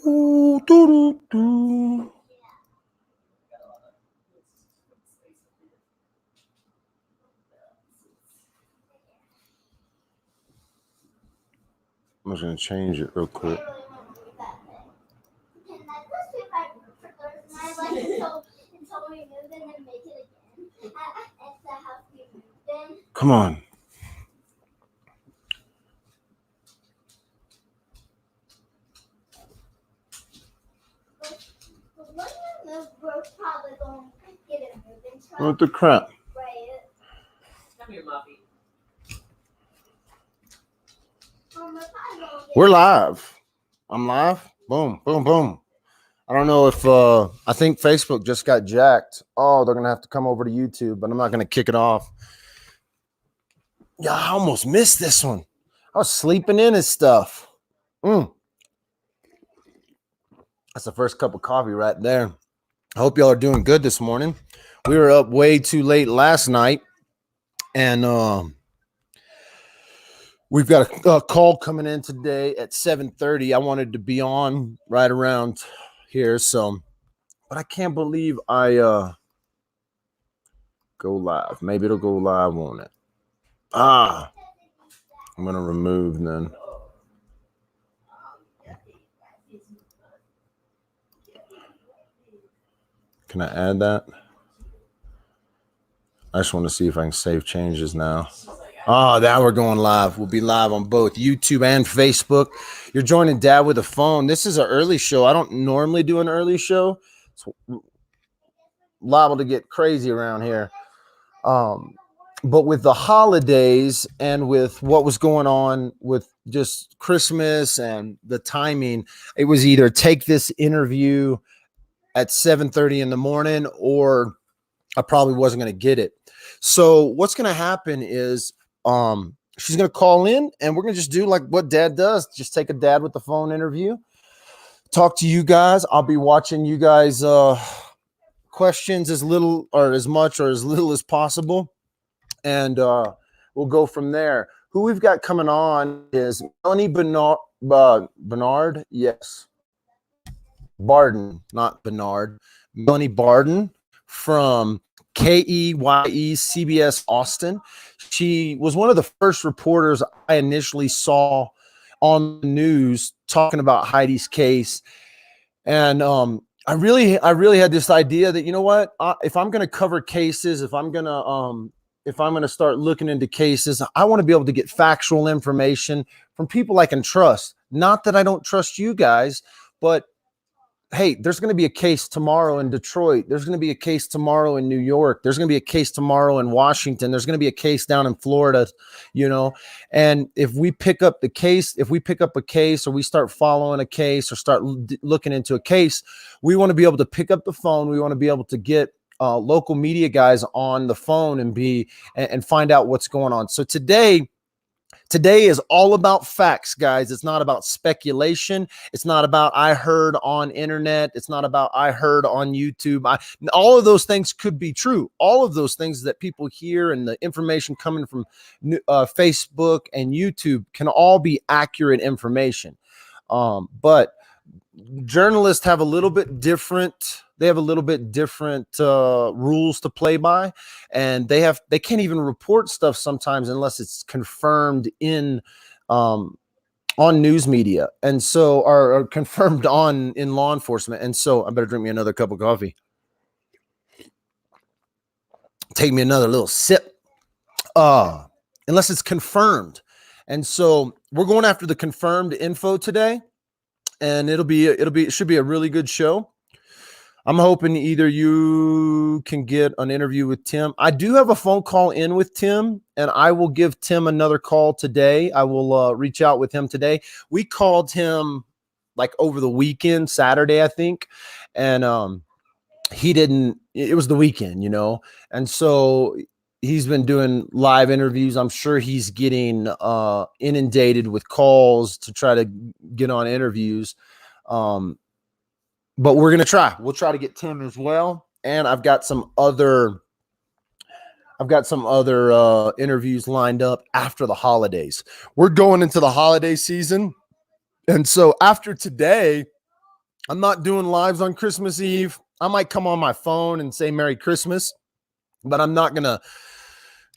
Ooh, doo, doo, doo. I'm just gonna change it real quick. Come on. What the crap? We're live. I'm live. Boom, boom, boom. I don't know if I think Facebook just got jacked. Oh, they're gonna have to come over to YouTube, but I'm not gonna kick it off. Yeah, I almost missed this one. I was sleeping in his stuff. That's the first cup of coffee right there. I hope y'all are doing good this morning. We were up way too late last night, and we've got a call coming in today at 7:30. I wanted to be on right around here, so but I can't believe I go live. Maybe it'll go live on it. I'm gonna remove then. Can I add that? I just want to see if I can save changes now. Now we're going live. We'll be live on both YouTube and Facebook. You're joining Dad with a Phone. This is an early show. I don't normally do an early show. It's liable to get crazy around here. But with the holidays and with what was going on with just Christmas and the timing, it was either take this interview at 7:30 in the morning or I probably wasn't going to get it. So what's going to happen is she's going to call in and we're going to just do like what Dad does. Just take a Dad with the Phone interview. Talk to you guys. I'll be watching you guys questions as little or as much or as little as possible. And we'll go from there. Who we've got coming on is Melanie Bernard. Yes. Barden, not Bernard. Melanie Barden from KEYE CBS Austin. She was one of the first reporters I initially saw on the news talking about Heidi's case. And I really had this idea that, you know what, if I'm going to cover cases, if I'm going to start looking into cases, I want to be able to get factual information from people I can trust. Not that I don't trust you guys, but hey, there's going to be a case tomorrow in Detroit. There's going to be a case tomorrow in New York. There's going to be a case tomorrow in Washington. There's going to be a case down in Florida, and if we pick up a case or we start following a case or start looking into a case, we want to be able to pick up the phone. We want to be able to get local media guys on the phone and find out what's going on. So today is all about facts, guys. It's not about speculation. It's not about I heard on internet. It's not about I heard on YouTube. All of those things could be true. All of those things that people hear and the information coming from Facebook and YouTube can all be accurate information. But journalists have a little bit different. They have a little bit different rules to play by, and they can't even report stuff sometimes unless it's confirmed in on news media, and so are confirmed in law enforcement. And so I better drink me another cup of coffee. Take me another little sip, unless it's confirmed. And so we're going after the confirmed info today, and it should be a really good show. I'm hoping either you can get an interview with Tim. I do have a phone call in with Tim, and I will give Tim another call today. I will reach out with him today. We called him like over the weekend, Saturday, I think. And it was the weekend, and so he's been doing live interviews. I'm sure he's getting inundated with calls to try to get on interviews. But we're going to try. We'll try to get Tim as well. And I've got some other interviews lined up after the holidays. We're going into the holiday season. And so after today, I'm not doing lives on Christmas Eve. I might come on my phone and say Merry Christmas, but I'm not going to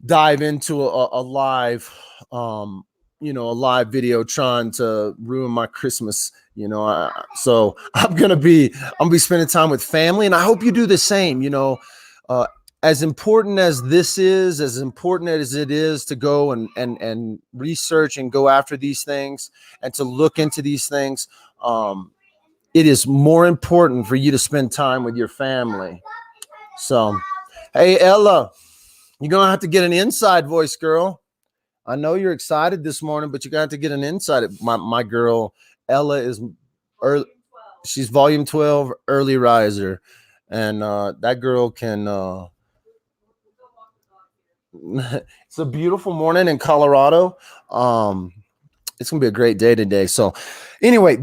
dive into a live, a live video trying to ruin my Christmas. So I'm going to be spending time with family, and I hope you do the same. As important as this is, as important as it is to go and research and go after these things and to look into these things, it is more important for you to spend time with your family. So, hey, Ella, you're going to have to get an inside voice, girl. I know you're excited this morning, but you're going to have to get an inside. My girl, Ella, is early. She's volume 12, early riser. And that girl can... it's a beautiful morning in Colorado. It's gonna be a great day today. So anyway,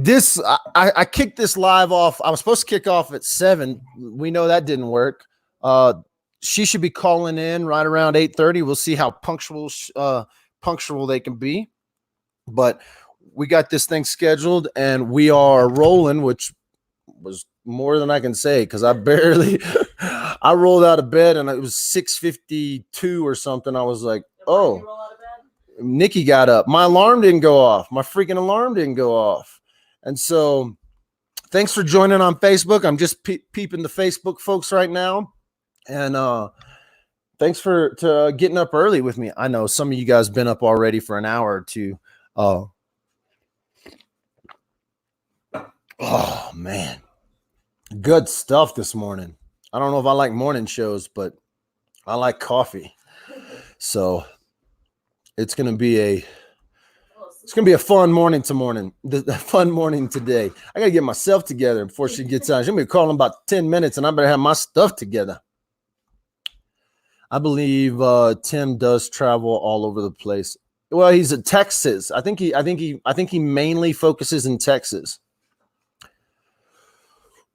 I kicked this live off. I was supposed to kick off at 7. We know that didn't work. She should be calling in right around 8:30. We'll see how punctual they can be. But we got this thing scheduled and we are rolling, which was more than I can say because I rolled out of bed and it was 6:52 or something. I was like, oh, Nikki got up. My alarm didn't go off. My freaking alarm didn't go off. And so thanks for joining on Facebook. I'm just peeping the Facebook folks right now. And thanks for getting up early with me. I know some of you guys been up already for an hour or two. Oh, man. Good stuff this morning. I don't know if I like morning shows, but I like coffee. So it's going to be a fun morning fun morning today. I got to get myself together before she gets on. She's going to be calling about 10 minutes and I better have my stuff together. I believe Tim does travel all over the place. Well, he's in Texas. I think he mainly focuses in Texas.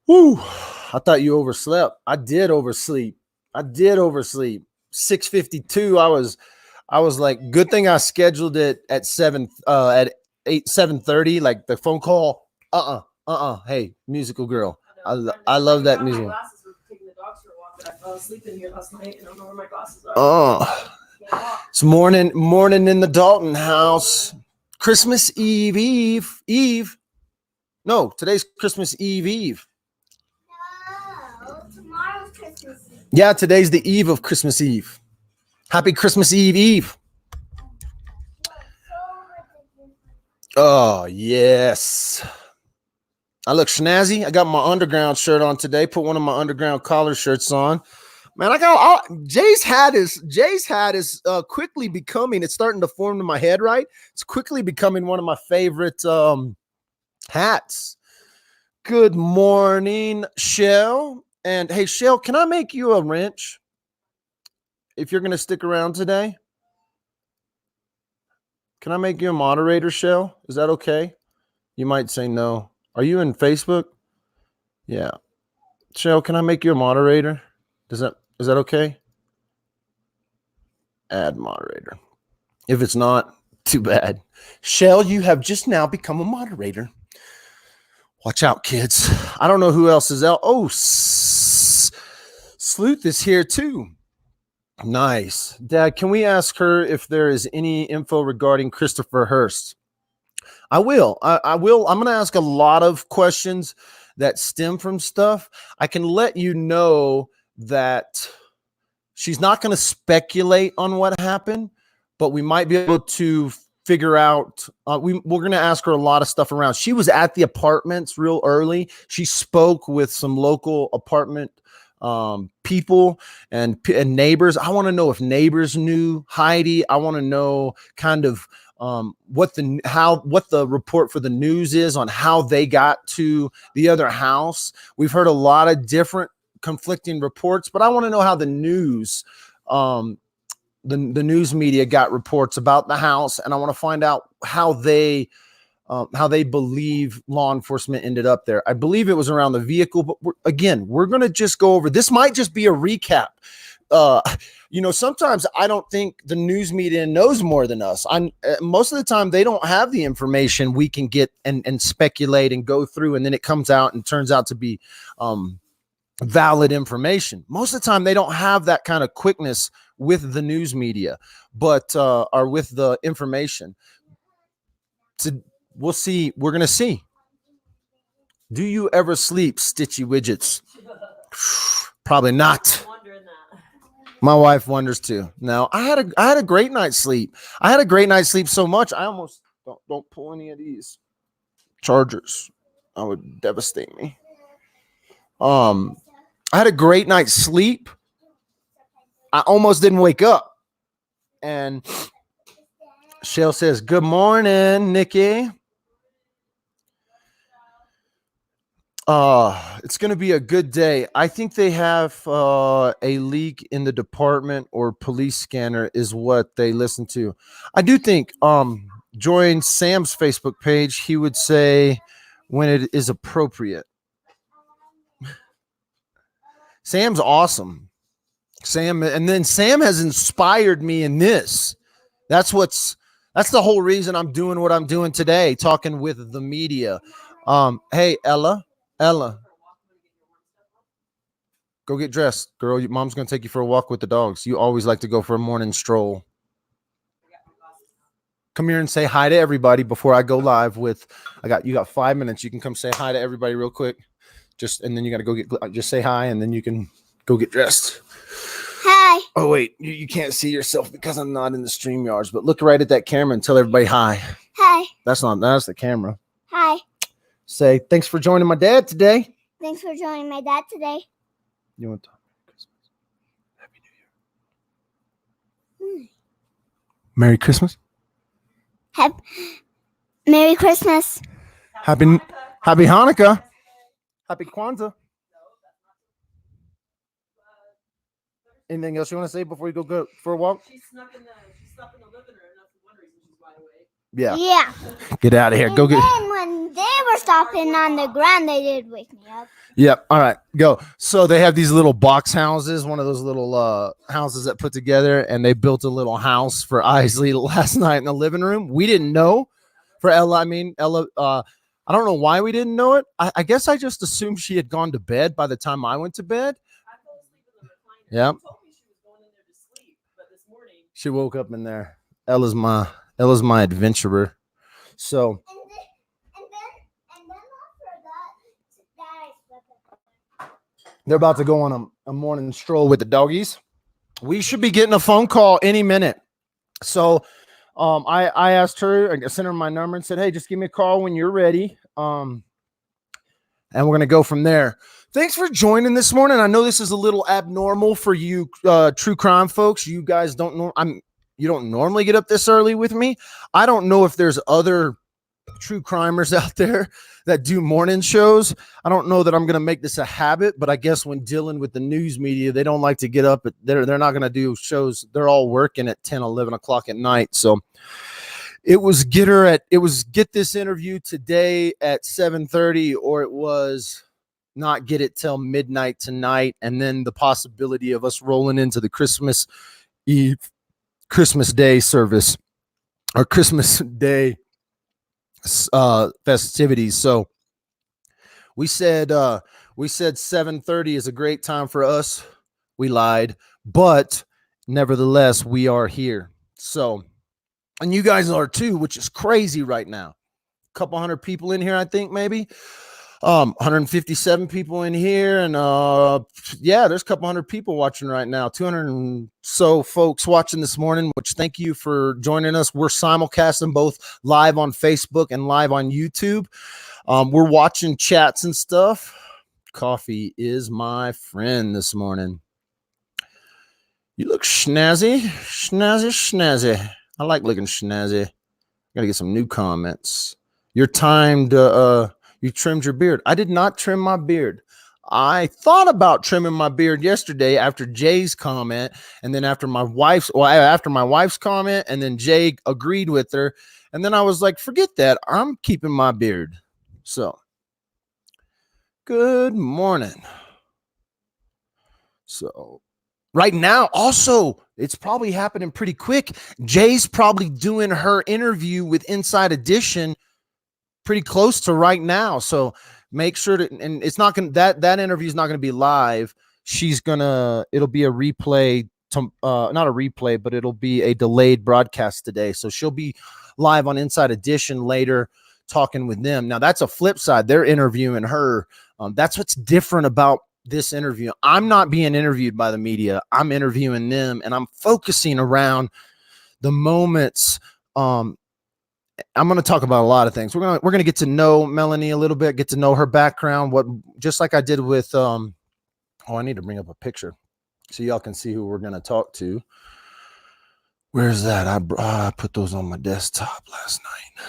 Woo! I thought you overslept. I did oversleep. 6:52. I was like, good thing I scheduled it at 7:30. Like the phone call. Hey, musical girl. I love that music. I fell asleep in here last night and I don't know where my glasses are. Oh, it's morning in the Dalton house. Christmas Eve. No, today's Christmas Eve. No, tomorrow's Christmas Eve. Yeah, today's the eve of Christmas Eve. Happy Christmas Eve. Oh, yes. I look snazzy. I got my underground shirt on today. Put one of my underground collar shirts on. Man, Jay's hat is quickly becoming, it's starting to form to my head, right? It's quickly becoming one of my favorite hats. Good morning, Shell. And hey, Shell, can I make you a wrench if you're going to stick around today? Can I make you a moderator, Shell? Is that okay? You might say no. Are you in Facebook? Yeah. Shell, can I make you a moderator? Is that okay? Add moderator. If it's not, too bad. Shell, you have just now become a moderator. Watch out, kids. I don't know who else is out. Oh, Sleuth is here too. Nice. Dad, can we ask her if there is any info regarding Christopher Hurst? I will. I will. I'm going to ask a lot of questions that stem from stuff. I can let you know that she's not going to speculate on what happened, but we might be able to figure out. We're going to ask her a lot of stuff around. She was at the apartments real early. She spoke with some local apartment people and neighbors. I want to know if neighbors knew Heidi. I want to know kind of what the report for the news is on how they got to the other house. We've heard a lot of different conflicting reports, but I want to know how the news, the news media got reports about the house, and I want to find out how they believe law enforcement ended up there. I believe it was around the vehicle, but we're going to just go over. This might just be a recap. sometimes I don't think the news media knows more than us. Most of the time they don't have the information we can get and speculate and go through, and then it comes out and turns out to be valid information. Most of the time they don't have that kind of quickness with the news media, but or with the information. We'll see. We're gonna see. Do you ever sleep, Stitchy Widgets? Probably not. My wife wonders too. No, I had a great night's sleep. I had a great night's sleep so much I almost don't pull any of these chargers. That would devastate me. I had a great night's sleep. I almost didn't wake up. And Shell says, "Good morning, Nikki." It's going to be a good day. I think they have a leak in the department or police scanner is what they listen to. I do think join Sam's Facebook page. He would say when it is appropriate. Sam's awesome. Sam has inspired me in this. That's the whole reason I'm doing what I'm doing today, talking with the media. Hey, Ella, go get dressed, girl. Your mom's gonna take you for a walk with the dogs. You always like to go for a morning stroll. Come here and say hi to everybody before I go live with. You got 5 minutes. You can come say hi to everybody real quick. And then you got to go just say hi, and then you can go get dressed. Hi. Oh wait, you can't see yourself because I'm not in the StreamYards. But look right at that camera and tell everybody hi. Hi. That's the camera. Hi. Say thanks for joining my dad today. Thanks for joining my dad today. You want to talk Christmas? Happy New Year. Merry Christmas. Merry Christmas. Happy Hanukkah. Happy Kwanzaa. Anything else you want to say before you go for a walk? She snuck in the living room. That's one reason she's wide awake. Yeah. Yeah. Get out of here. And Go get. then when they were stopping on the ground, they did wake me up. Yep. All right. Go. So they have these little box houses, one of those little houses that put together, and they built a little house for Isley last night in the living room. We didn't know. For Ella, I don't know why we didn't know it. I guess I just assumed she had gone to bed by the time I went to bed. I fell asleep in the recliner. Yeah. She told me she was going in there to sleep, but this morning She woke up in there. Ella's my adventurer. So And then after that, they're about to go on a morning stroll with the doggies. We should be getting a phone call any minute. So I asked her, I sent her my number and said, hey, just give me a call when you're ready. And we're going to go from there. Thanks for joining this morning. I know this is a little abnormal for you true crime folks. You guys don't know. You don't normally get up this early with me. I don't know if there's other true crimers out there that do morning shows. I don't know that I'm going to make this a habit, but I guess when dealing with the news media, they don't like to get up. They're not going to do shows. They're all working at 10, 11 o'clock at night. So it was get this interview today at 7:30, or it was not get it till midnight tonight. And then the possibility of us rolling into the Christmas Day service or Christmas Day festivities. So we said 7:30 is a great time for us. We lied, but nevertheless, we are here. So, and you guys are too, which is crazy right now. A couple hundred people in here, I think maybe. 157 people in here, and there's a couple hundred people watching right now. 200 and so folks watching this morning, which thank you for joining us. We're simulcasting both live on Facebook and live on YouTube. We're watching chats and stuff. Coffee is my friend this morning. You look snazzy. I like looking snazzy. Gotta get some new comments. You're timed. You trimmed your beard. I did not trim my beard. I thought about trimming my beard yesterday after Jay's comment, and then after my wife's comment, and then Jay agreed with her, and then I was like, forget that. I'm keeping my beard. So, good morning. So, right now, also, it's probably happening pretty quick. Jay's probably doing her interview with Inside Edition pretty close to right now. So make sure to, and it's not going to, that interview is not going to be live. It'll be a replay to, not a replay, but it'll be a delayed broadcast today. So she'll be live on Inside Edition later talking with them. Now that's a flip side. They're interviewing her. That's what's different about this interview. I'm not being interviewed by the media. I'm interviewing them, and I'm focusing around the moments. I'm going to talk about a lot of things. We're going to get to know Melanie a little bit, get to know her background, just like I did with I need to bring up a picture so y'all can see who we're going to talk to. Where's that? I put those on my desktop last night.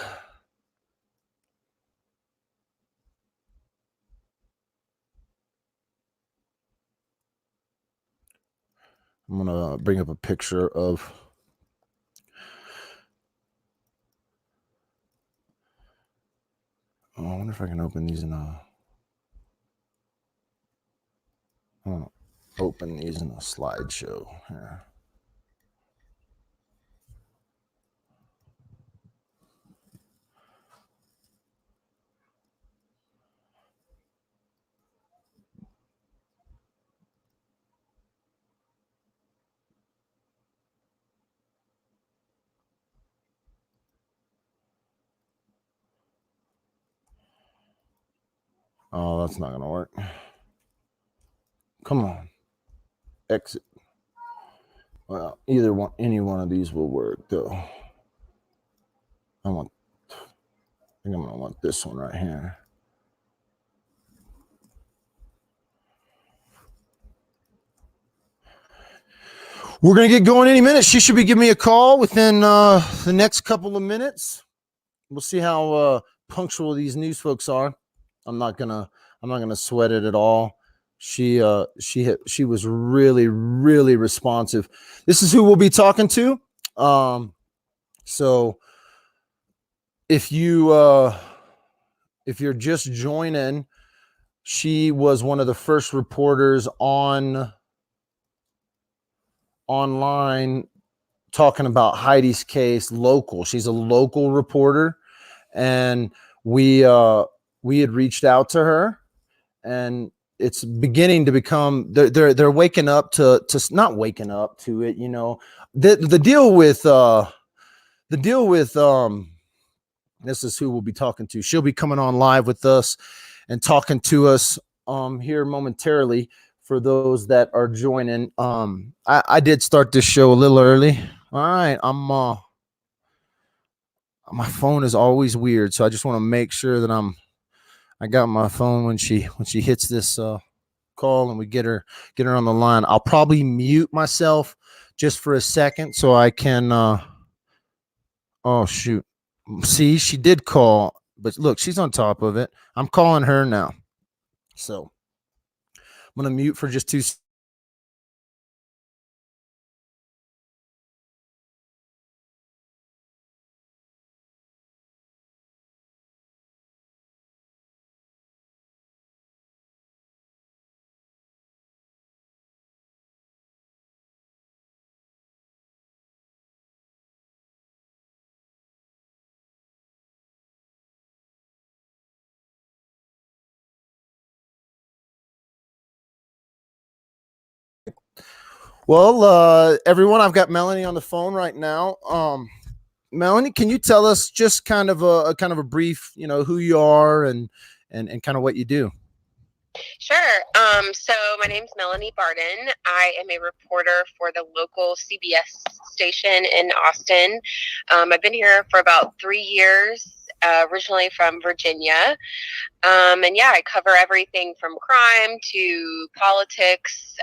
I'm going to bring up a picture of I wonder if I can open these in open these in a slideshow here. Oh, that's not going to work. Come on. Exit. Well, any one of these will work though. I think I'm going to want this one right here. We're going to get going any minute. She should be giving me a call within the next couple of minutes. We'll see how punctual these news folks are. I'm not gonna sweat it at all. She was really, really responsive. This is who we'll be talking to. So if you're just joining, she was one of the first reporters online talking about Heidi's case local. She's a local reporter, and we had reached out to her, and it's beginning to become they're waking up to not waking up to it. You know, the deal with this is who we'll be talking to. She'll be coming on live with us and talking to us here momentarily. For those that are joining, I did start this show a little early. All right, my phone is always weird, so I just want to make sure that I got my phone when she hits this call and we get her on the line. I'll probably mute myself just for a second so I can oh shoot. See, she did call, but look, she's on top of it. I'm calling her now. So I'm going to mute for just 2 seconds. Well, everyone, I've got Melanie on the phone right now. Melanie, can you tell us just kind of a brief, who you are and kind of what you do? Sure. So my name's Melanie Barden. I am a reporter for the local CBS station in Austin. I've been here for about 3 years, originally from Virginia. And yeah, I cover everything from crime to politics,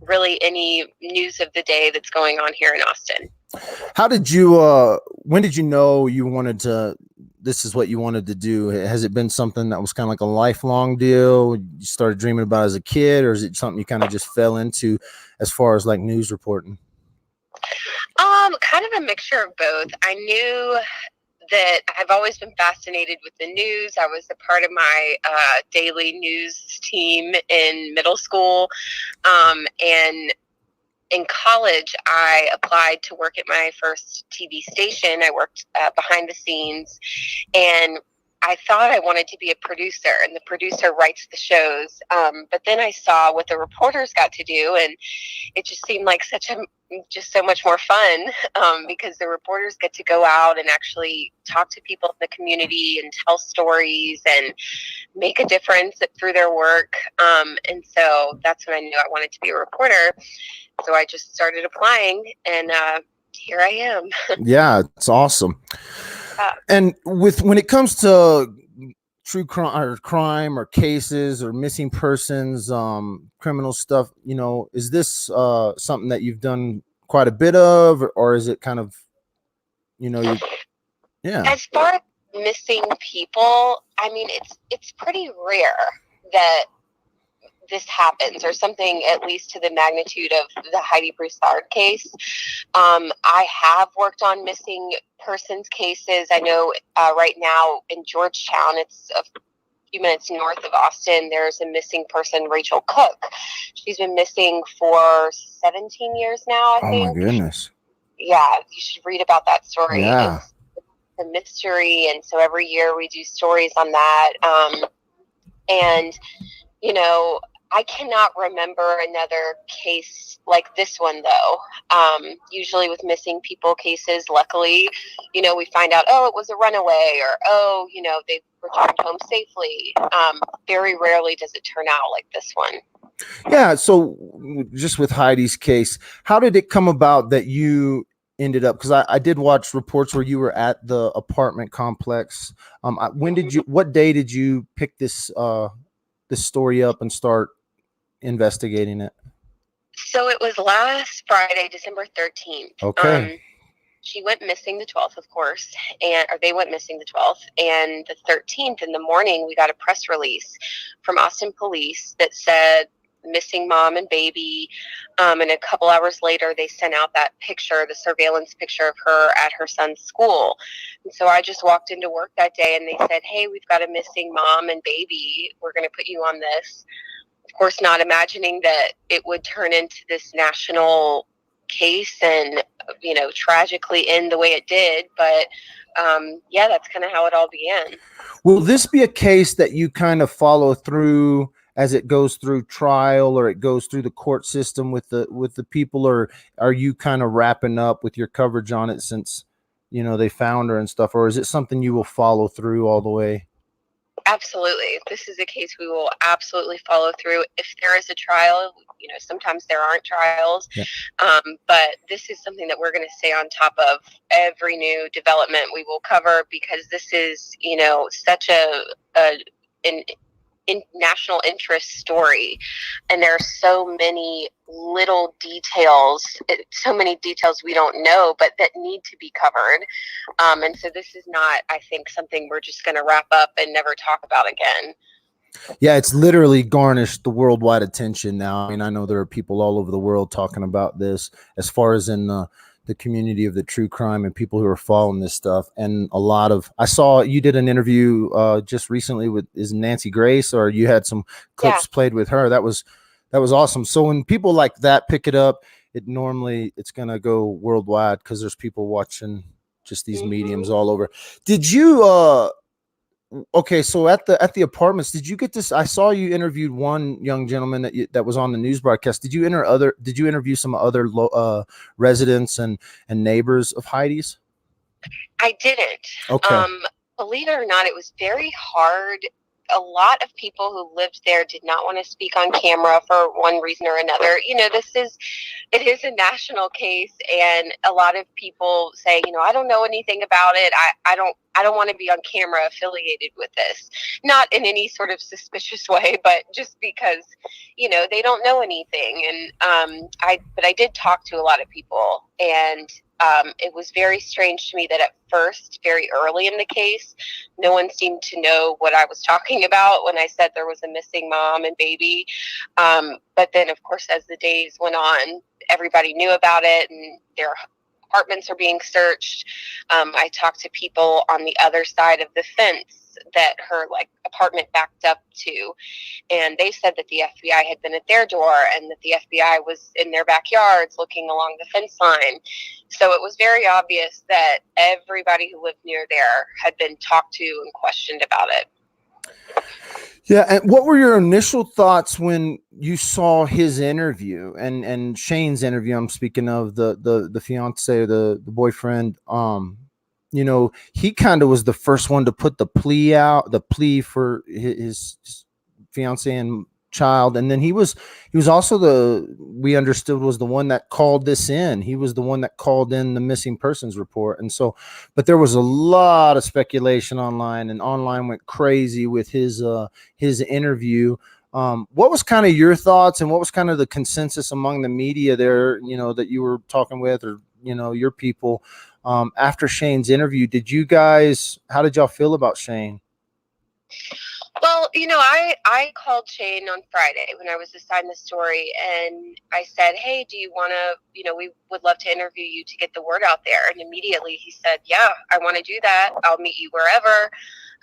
really any news of the day that's going on here in Austin. How did you, when did you know this is what you wanted to do? Has it been something that was kind of like a lifelong deal you started dreaming about as a kid, or is it something you kind of just fell into as far as like news reporting? Kind of a mixture of both. I knew that I've always been fascinated with the news. I was a part of my daily news team in middle school. And in college, I applied to work at my first TV station. I worked behind the scenes, and I thought I wanted to be a producer, and the producer writes the shows. But then I saw what the reporters got to do, and it just seemed like just so much more fun, because the reporters get to go out and actually talk to people in the community and tell stories and make a difference through their work. And so that's when I knew I wanted to be a reporter. So I just started applying, and here I am. Yeah, it's awesome. And when it comes to true crime or cases or missing persons, criminal stuff, is this something that you've done quite a bit of, or is it kind of, yeah. As far as missing people, I mean, it's pretty rare that this happens, or something at least to the magnitude of the Heidi Broussard case. I have worked on missing persons cases. I know right now in Georgetown, it's a few minutes north of Austin, there's a missing person, Rachel Cook. She's been missing for 17 years now, I think. Oh my goodness. Yeah, you should read about that story. Yeah. It's a mystery, and so every year we do stories on that. And I cannot remember another case like this one, though. Usually with missing people cases, luckily, we find out, oh, it was a runaway, or, oh, they returned home safely. Very rarely does it turn out like this one. Yeah. So just with Heidi's case, how did it come about that you ended up, because I did watch reports where you were at the apartment complex. What day did you pick this story up and start investigating it? So it was last Friday, December 13th. Okay. She went missing the 12th, of course, or they went missing the 12th. And the 13th in the morning, we got a press release from Austin Police that said missing mom and baby. And a couple hours later, they sent out that picture, the surveillance picture of her at her son's school. And so I just walked into work that day, and they said, hey, we've got a missing mom and baby. We're going to put you on this. Of course, not imagining that it would turn into this national case and, tragically end the way it did. But yeah, that's kind of how it all began. Will this be a case that you kind of follow through as it goes through trial, or it goes through the court system with the people, or are you kind of wrapping up with your coverage on it since, they found her and stuff, or is it something you will follow through all the way? Absolutely. This is a case we will absolutely follow through. If there is a trial, sometimes there aren't trials, yeah. But this is something that we're going to stay on top of. Every new development we will cover, because this is, such an national interest story, and there are so many little details, so many details we don't know, but that need to be covered. And so this is not, I think, something we're just going to wrap up and never talk about again. Yeah, it's literally garnished the worldwide attention now. I mean, I know there are people all over the world talking about this, as far as in the community of the true crime and people who are following this stuff. And I saw you did an interview just recently with, is Nancy Grace, or you had some clips played with her. That was awesome. So when people like that pick it up, it's going to go worldwide, because there's people watching just these mediums all over. Did you, okay, so at the apartments, did you get this? I saw you interviewed one young gentleman that was on the news broadcast. Did you interview some other residents and neighbors of Heidi's? I didn't. Okay. Believe it or not, it was very hard. A lot of people who lived there did not want to speak on camera for one reason or another. It is a national case, and a lot of people say, I don't know anything about it. I don't want to be on camera affiliated with this. Not in any sort of suspicious way, but just because, they don't know anything. And but I did talk to a lot of people, and it was very strange to me that at first, very early in the case, no one seemed to know what I was talking about when I said there was a missing mom and baby. But then, of course, as the days went on, everybody knew about it, and their apartments are being searched. I talked to people on the other side of the fence that her like apartment backed up to. And they said that the FBI had been at their door and that the FBI was in their backyards looking along the fence line. So it was very obvious that everybody who lived near there had been talked to and questioned about it. Yeah, and what were your initial thoughts when you saw his interview and Shane's interview? I'm speaking of the fiance or the boyfriend. You know, he kind of was the first one to put the plea for his fiance and child, and then he was also we understood was the one that called this in. He was the one that called in the missing persons report. And so, but there was a lot of speculation online, and online went crazy with his interview. What was kind of your thoughts, and what was kind of the consensus among the media there, you know, that you were talking with, or, you know, your people, after Shane's interview? How did y'all feel about Shane? Well, you know, I called Shane on Friday when I was assigned the story, and I said, hey, do you want to, you know, we would love to interview you to get the word out there. And immediately he said, yeah, I want to do that. I'll meet you wherever.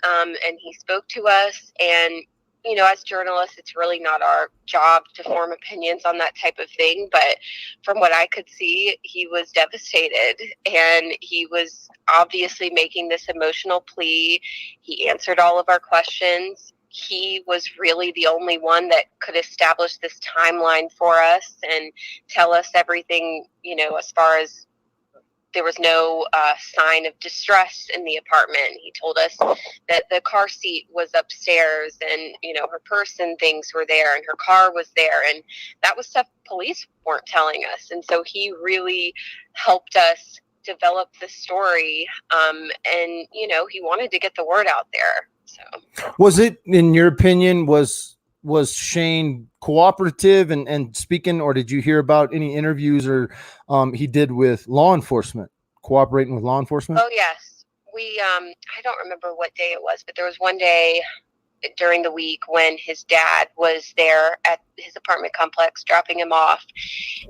And he spoke to us. And, you know, as journalists, it's really not our job to form opinions on that type of thing. But from what I could see, he was devastated, and he was obviously making this emotional plea. He answered all of our questions. He was really the only one that could establish this timeline for us and tell us everything, you know, as far as there was no sign of distress in the apartment. He told us that the car seat was upstairs, and, you know, her purse and things were there, and her car was there. And that was stuff police weren't telling us. And so he really helped us develop the story. And, you know, he wanted to get the word out there. So Was it, in your opinion, was Shane cooperative and speaking, or did you hear about any interviews or he did with law enforcement, cooperating with law enforcement? Oh, yes. I don't remember what day it was, but there was one day during the week when his dad was there at his apartment complex dropping him off.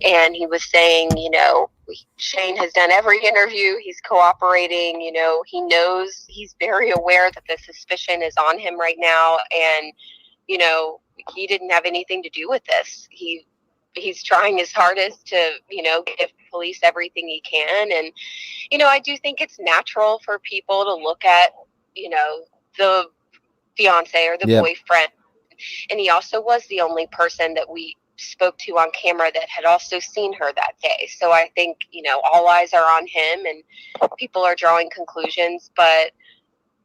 And he was saying, you know, Shane has done every interview. He's cooperating. You know, he knows, he's very aware that the suspicion is on him right now. And, you know, he didn't have anything to do with this. He's trying his hardest to, you know, give police everything he can. And, you know, I do think it's natural for people to look at, you know, the fiance or the boyfriend. And he also was the only person that we spoke to on camera that had also seen her that day. So I think, you know, all eyes are on him, and people are drawing conclusions. But,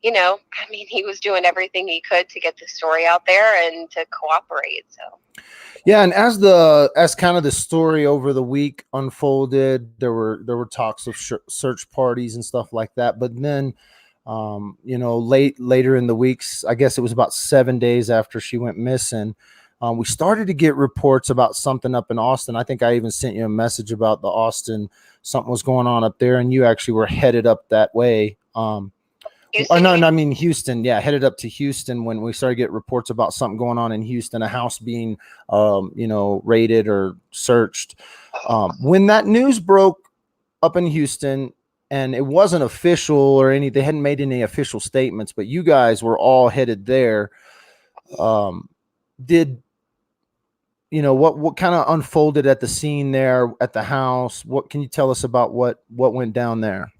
you know, I mean, he was doing everything he could to get the story out there and to cooperate. So yeah, and as kind of the story over the week unfolded, there were talks of search parties and stuff like that. But then, you know, later in the weeks, I guess it was about 7 days after she went missing, we started to get reports about something up in Austin. I think I even sent you a message about the Austin, something was going on up there, and you actually were headed up that way. No, I mean Houston. Yeah, headed up to Houston when we started to get reports about something going on in Houston, a house being, you know, raided or searched. When that news broke up in Houston, and it wasn't official or any, they hadn't made any official statements, but you guys were all headed there. Did you know what kind of unfolded at the scene there at the house? What can you tell us about what went down there?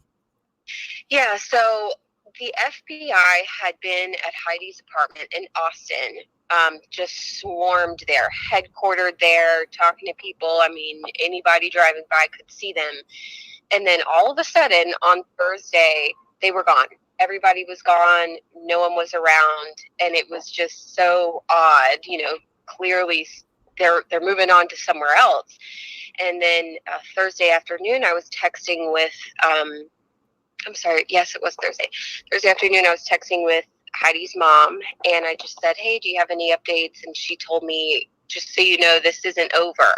yeah, so the FBI had been at Heidi's apartment in Austin, just swarmed there, headquartered there, talking to people. I mean, anybody driving by could see them. And then all of a sudden on Thursday, they were gone. Everybody was gone. No one was around. And it was just so odd. You know, clearly they're moving on to somewhere else. And then Thursday afternoon, I was texting with, I'm sorry, yes, it was Thursday. Thursday afternoon, I was texting with Heidi's mom, and I just said, hey, do you have any updates? And she told me, just so you know, this isn't over.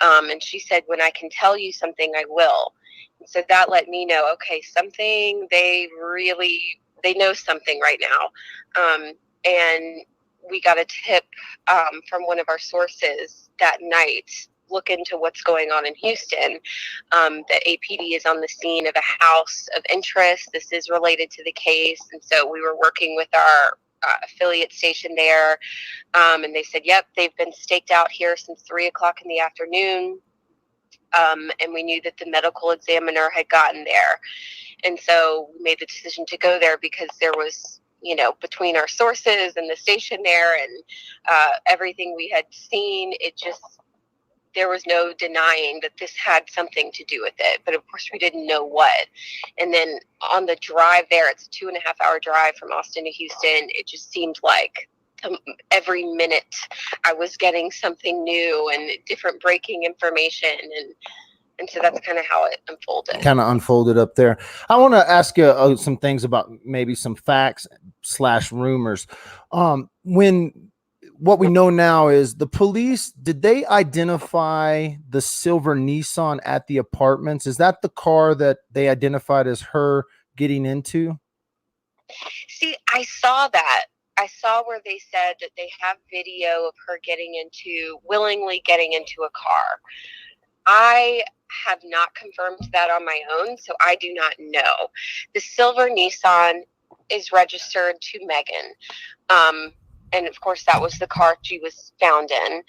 And she said, when I can tell you something, I will. And so that let me know, okay, something, they know something right now. And we got a tip from one of our sources that night look into what's going on in Houston. The APD is on the scene of a house of interest. This is related to the case. And so we were working with our affiliate station there. And they said, yep, they've been staked out here since 3 o'clock in the afternoon. And we knew that the medical examiner had gotten there. And so we made the decision to go there because there was, between our sources and the station there and everything we had seen, there was no denying that this had something to do with it. But of course, we didn't know what. And then on the drive there, it's a 2.5-hour drive from Austin to Houston. It just seemed like every minute I was getting something new and different breaking information. And so that's kind of how it unfolded. Up there. I want to ask you some things about maybe some facts / rumors. What we know now is the police, did they identify the silver Nissan at the apartments? Is that the car that they identified as her getting into? See, I saw that. I saw where they said that they have video of her willingly getting into a car. I have not confirmed that on my own, so I do not know. The silver Nissan is registered to Megan. And of course, that was the car she was found in.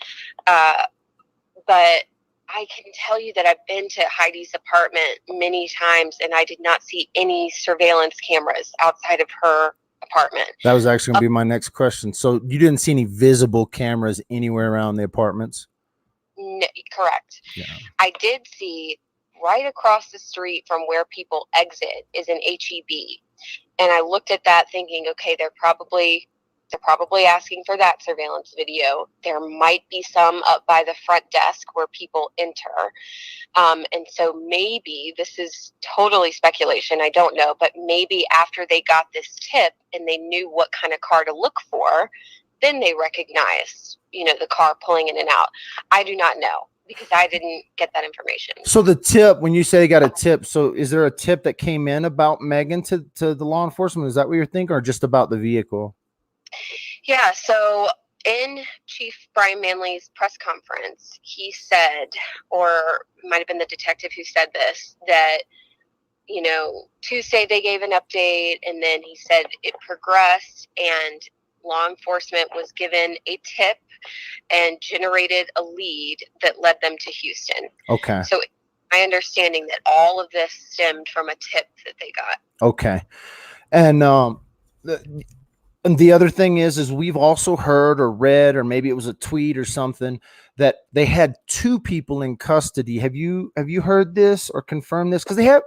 But I can tell you that I've been to Heidi's apartment many times, and I did not see any surveillance cameras outside of her apartment. That was actually going to be my next question. So you didn't see any visible cameras anywhere around the apartments? No, correct. Yeah. I did see right across the street from where people exit is an HEB. And I looked at that thinking, okay, they're probably asking for that surveillance video. There might be some up by the front desk where people enter. And so maybe, this is totally speculation, I don't know, but maybe after they got this tip and they knew what kind of car to look for, then they recognized, the car pulling in and out. I do not know because I didn't get that information. So the tip, when you say they got a tip, so is there a tip that came in about Megan to the law enforcement? Is that what you're thinking, or just about the vehicle? Yeah, so in Chief Brian Manley's press conference, he said, or it might have been the detective who said this, that, Tuesday they gave an update, and then he said it progressed and law enforcement was given a tip and generated a lead that led them to Houston. Okay. So my understanding that all of this stemmed from a tip that they got. Okay. And the other thing is we've also heard or read, or maybe it was a tweet or something, that they had 2 people in custody. Have you heard this or confirmed this? Because they have.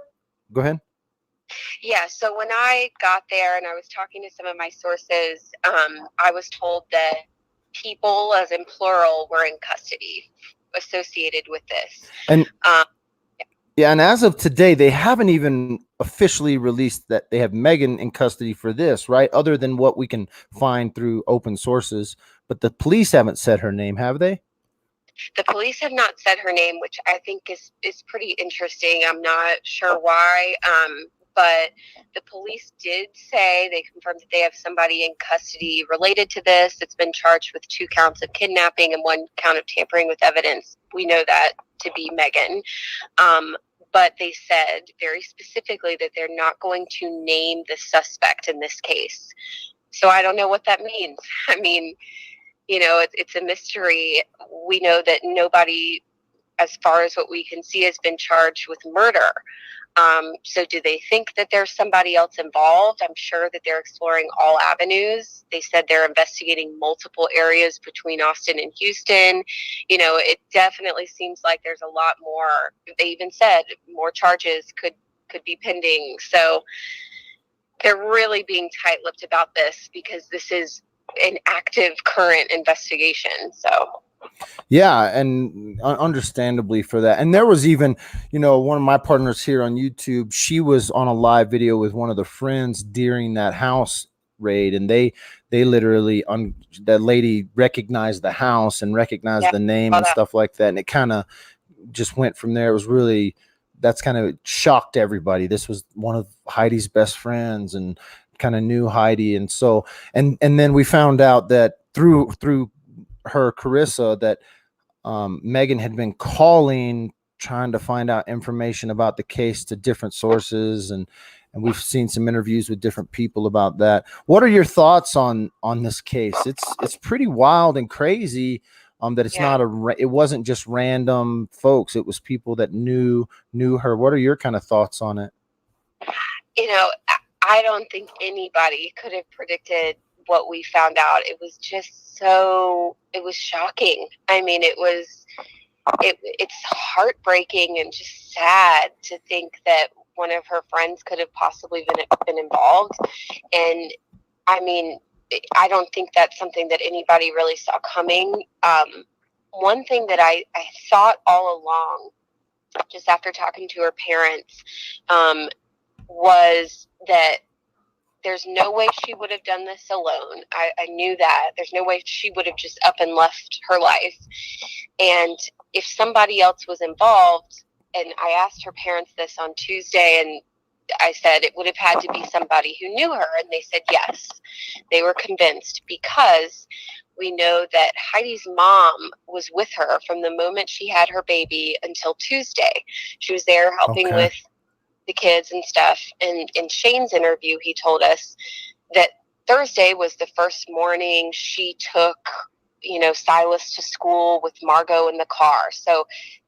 Go ahead. Yeah. So when I got there and I was talking to some of my sources, I was told that people, as in plural, were in custody associated with this. And yeah, and as of today, they haven't even officially released that they have Megan in custody for this, right? Other than what we can find through open sources. But the police haven't said her name, have they? The police have not said her name, which I think is pretty interesting. I'm not sure why. But the police did say, they confirmed that they have somebody in custody related to this. It's been charged with 2 counts of kidnapping and 1 count of tampering with evidence. We know that to be Megan. But they said very specifically that they're not going to name the suspect in this case. So I don't know what that means. I mean, it's a mystery. We know that nobody, as far as what we can see, has been charged with murder. So do they think that there's somebody else involved? I'm sure that they're exploring all avenues. They said they're investigating multiple areas between Austin and Houston. It definitely seems like there's a lot more. They even said more charges could be pending. So they're really being tight-lipped about this because this is an active current investigation. So yeah, and understandably for that. And there was even, one of my partners here on YouTube, she was on a live video with one of the friends during that house raid, and they literally that lady recognized the house and recognized the name and stuff like that, and it kind of just went from there. It was really, that's kind of shocked everybody. This was one of Heidi's best friends and kind of knew Heidi, and so and then we found out that through her Carissa, that Megan had been calling, trying to find out information about the case to different sources, and we've seen some interviews with different people about that. What are your thoughts on this case? It's pretty wild and crazy. That it's not it wasn't just random folks. It was people that knew her. What are your kind of thoughts on it? You know, I don't think anybody could have predicted what we found out. It was just it was shocking. I mean, it's heartbreaking and just sad to think that one of her friends could have possibly been involved. And I mean, I don't think that's something that anybody really saw coming. One thing that I thought all along, just after talking to her parents, was that there's no way she would have done this alone. I knew that. There's no way she would have just up and left her life. And if somebody else was involved, and I asked her parents this on Tuesday, and I said it would have had to be somebody who knew her, and they said yes. They were convinced, because we know that Heidi's mom was with her from the moment she had her baby until Tuesday. She was there helping with the kids and stuff. And in Shane's interview, he told us that Thursday was the first morning she took, Silas to school with Margot in the car. So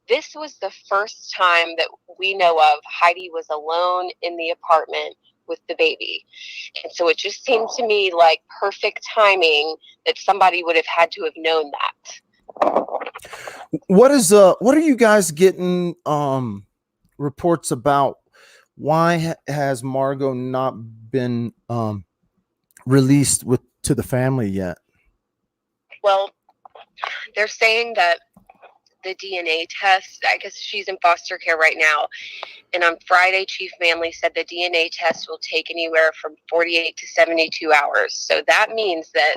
this was the first time that we know of Heidi was alone in the apartment with the baby. And so it just seemed to me like perfect timing that somebody would have had to have known that. What are you guys getting reports about? Why has Margot not been released to the family yet? Well, they're saying that the DNA test, I guess she's in foster care right now. And on Friday, Chief Manley said the DNA test will take anywhere from 48 to 72 hours. So that means that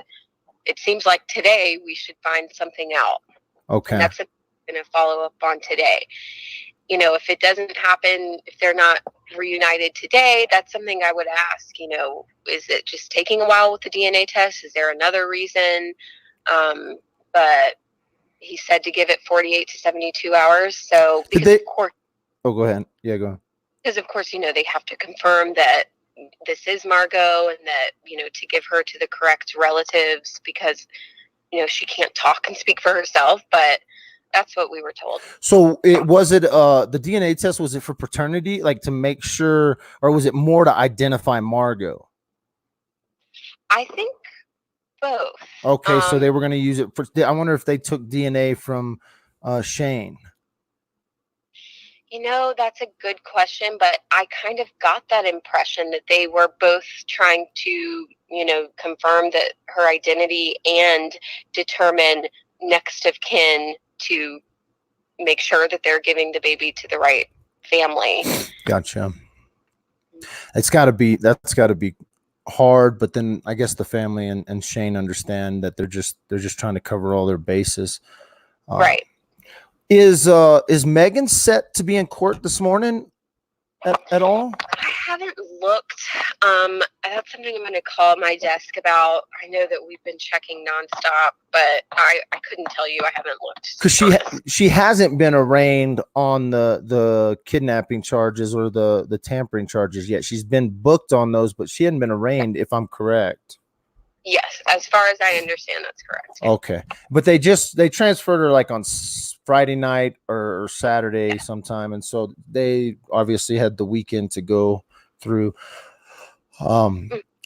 it seems like today we should find something out. Okay. And that's what I'm going to follow up on today. If it doesn't happen, if they're not reunited today, that's something I would ask, is it just taking a while with the DNA test? Is there another reason? But he said to give it 48 to 72 hours. So, of course. Oh, go ahead. Yeah, go ahead. Because, of course, they have to confirm that this is Margot, and that, to give her to the correct relatives, because, she can't talk and speak for herself. But that's what we were told. So the DNA test, was it for paternity, like to make sure, or was it more to identify Margot? I think both. Okay, so they were going to use it for, I wonder if they took DNA from Shane. That's a good question, but I kind of got that impression that they were both trying to, confirm that her identity and determine next of kin to make sure that they're giving the baby to the right family. Gotcha. That's got to be hard, but then I guess the family and Shane understand that they're just trying to cover all their bases. Right. Is Megan set to be in court this morning at all? I haven't looked. That's something I'm going to call my desk about. I know that we've been checking nonstop, but I couldn't tell you. I haven't looked. Because she hasn't been arraigned on the kidnapping charges or the tampering charges yet. She's been booked on those, but she hadn't been arraigned, if I'm correct. Yes, as far as I understand, that's correct. Okay, but they transferred her like on Friday night or Saturday sometime, and so they obviously had the weekend to go through.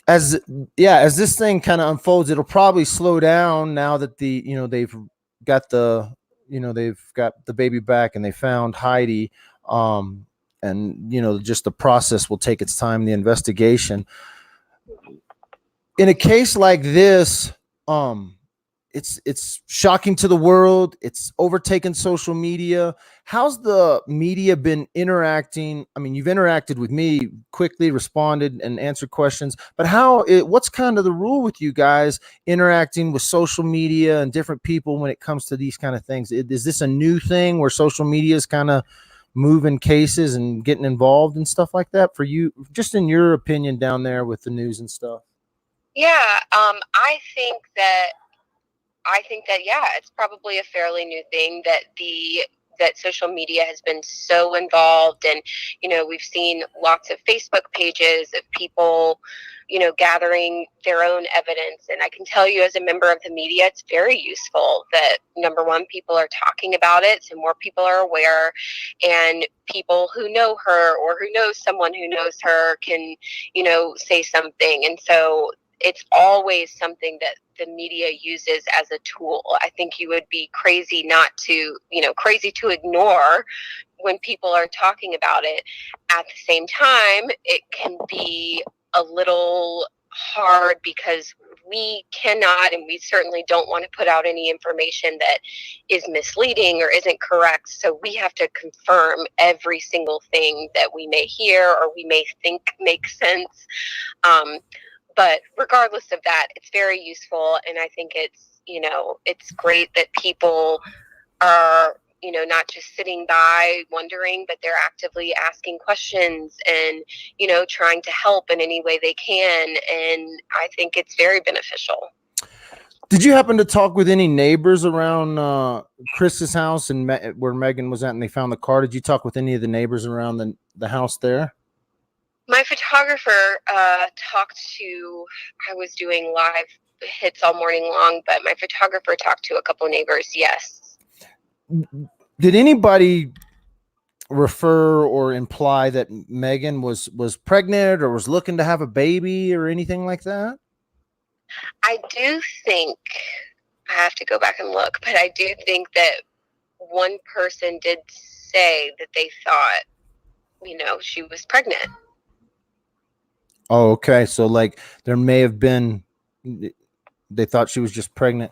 As this thing kind of unfolds, it'll probably slow down now that they've got the baby back and they found Heidi, and just the process will take its time, the investigation. In a case like this, it's shocking to the world. It's overtaken social media. How's the media been interacting? I mean, you've interacted with me, quickly responded and answered questions, but what's kind of the rule with you guys interacting with social media and different people when it comes to these kind of things? Is this a new thing where social media is kind of moving cases and getting involved and stuff like that for you, just in your opinion down there with the news and stuff? Yeah, I think that I think that, yeah, it's probably a fairly new thing that social media has been so involved. And, we've seen lots of Facebook pages of people, gathering their own evidence. And I can tell you, as a member of the media, it's very useful that, number one, people are talking about it, so more people are aware, and people who know her or who knows someone who knows her can, say something. And so it's always something that the media uses as a tool. I think you would be crazy crazy to ignore when people are talking about it. At the same time, it can be a little hard because we cannot, and we certainly don't want to put out any information that is misleading or isn't correct. So we have to confirm every single thing that we may hear or we may think makes sense. But regardless of that, it's very useful. And I think it's great that people are, not just sitting by wondering, but they're actively asking questions and, trying to help in any way they can. And I think it's very beneficial. Did you happen to talk with any neighbors around Chris's house and where Megan was at and they found the car? Did you talk with any of the neighbors around the house there? My photographer I was doing live hits all morning long, but my photographer talked to a couple of neighbors, yes. Did anybody refer or imply that Megan was pregnant or was looking to have a baby or anything like that? I do think, I have to go back and look, but I do think that one person did say that they thought, she was pregnant. Oh, okay. So like there may have been, they thought she was just pregnant.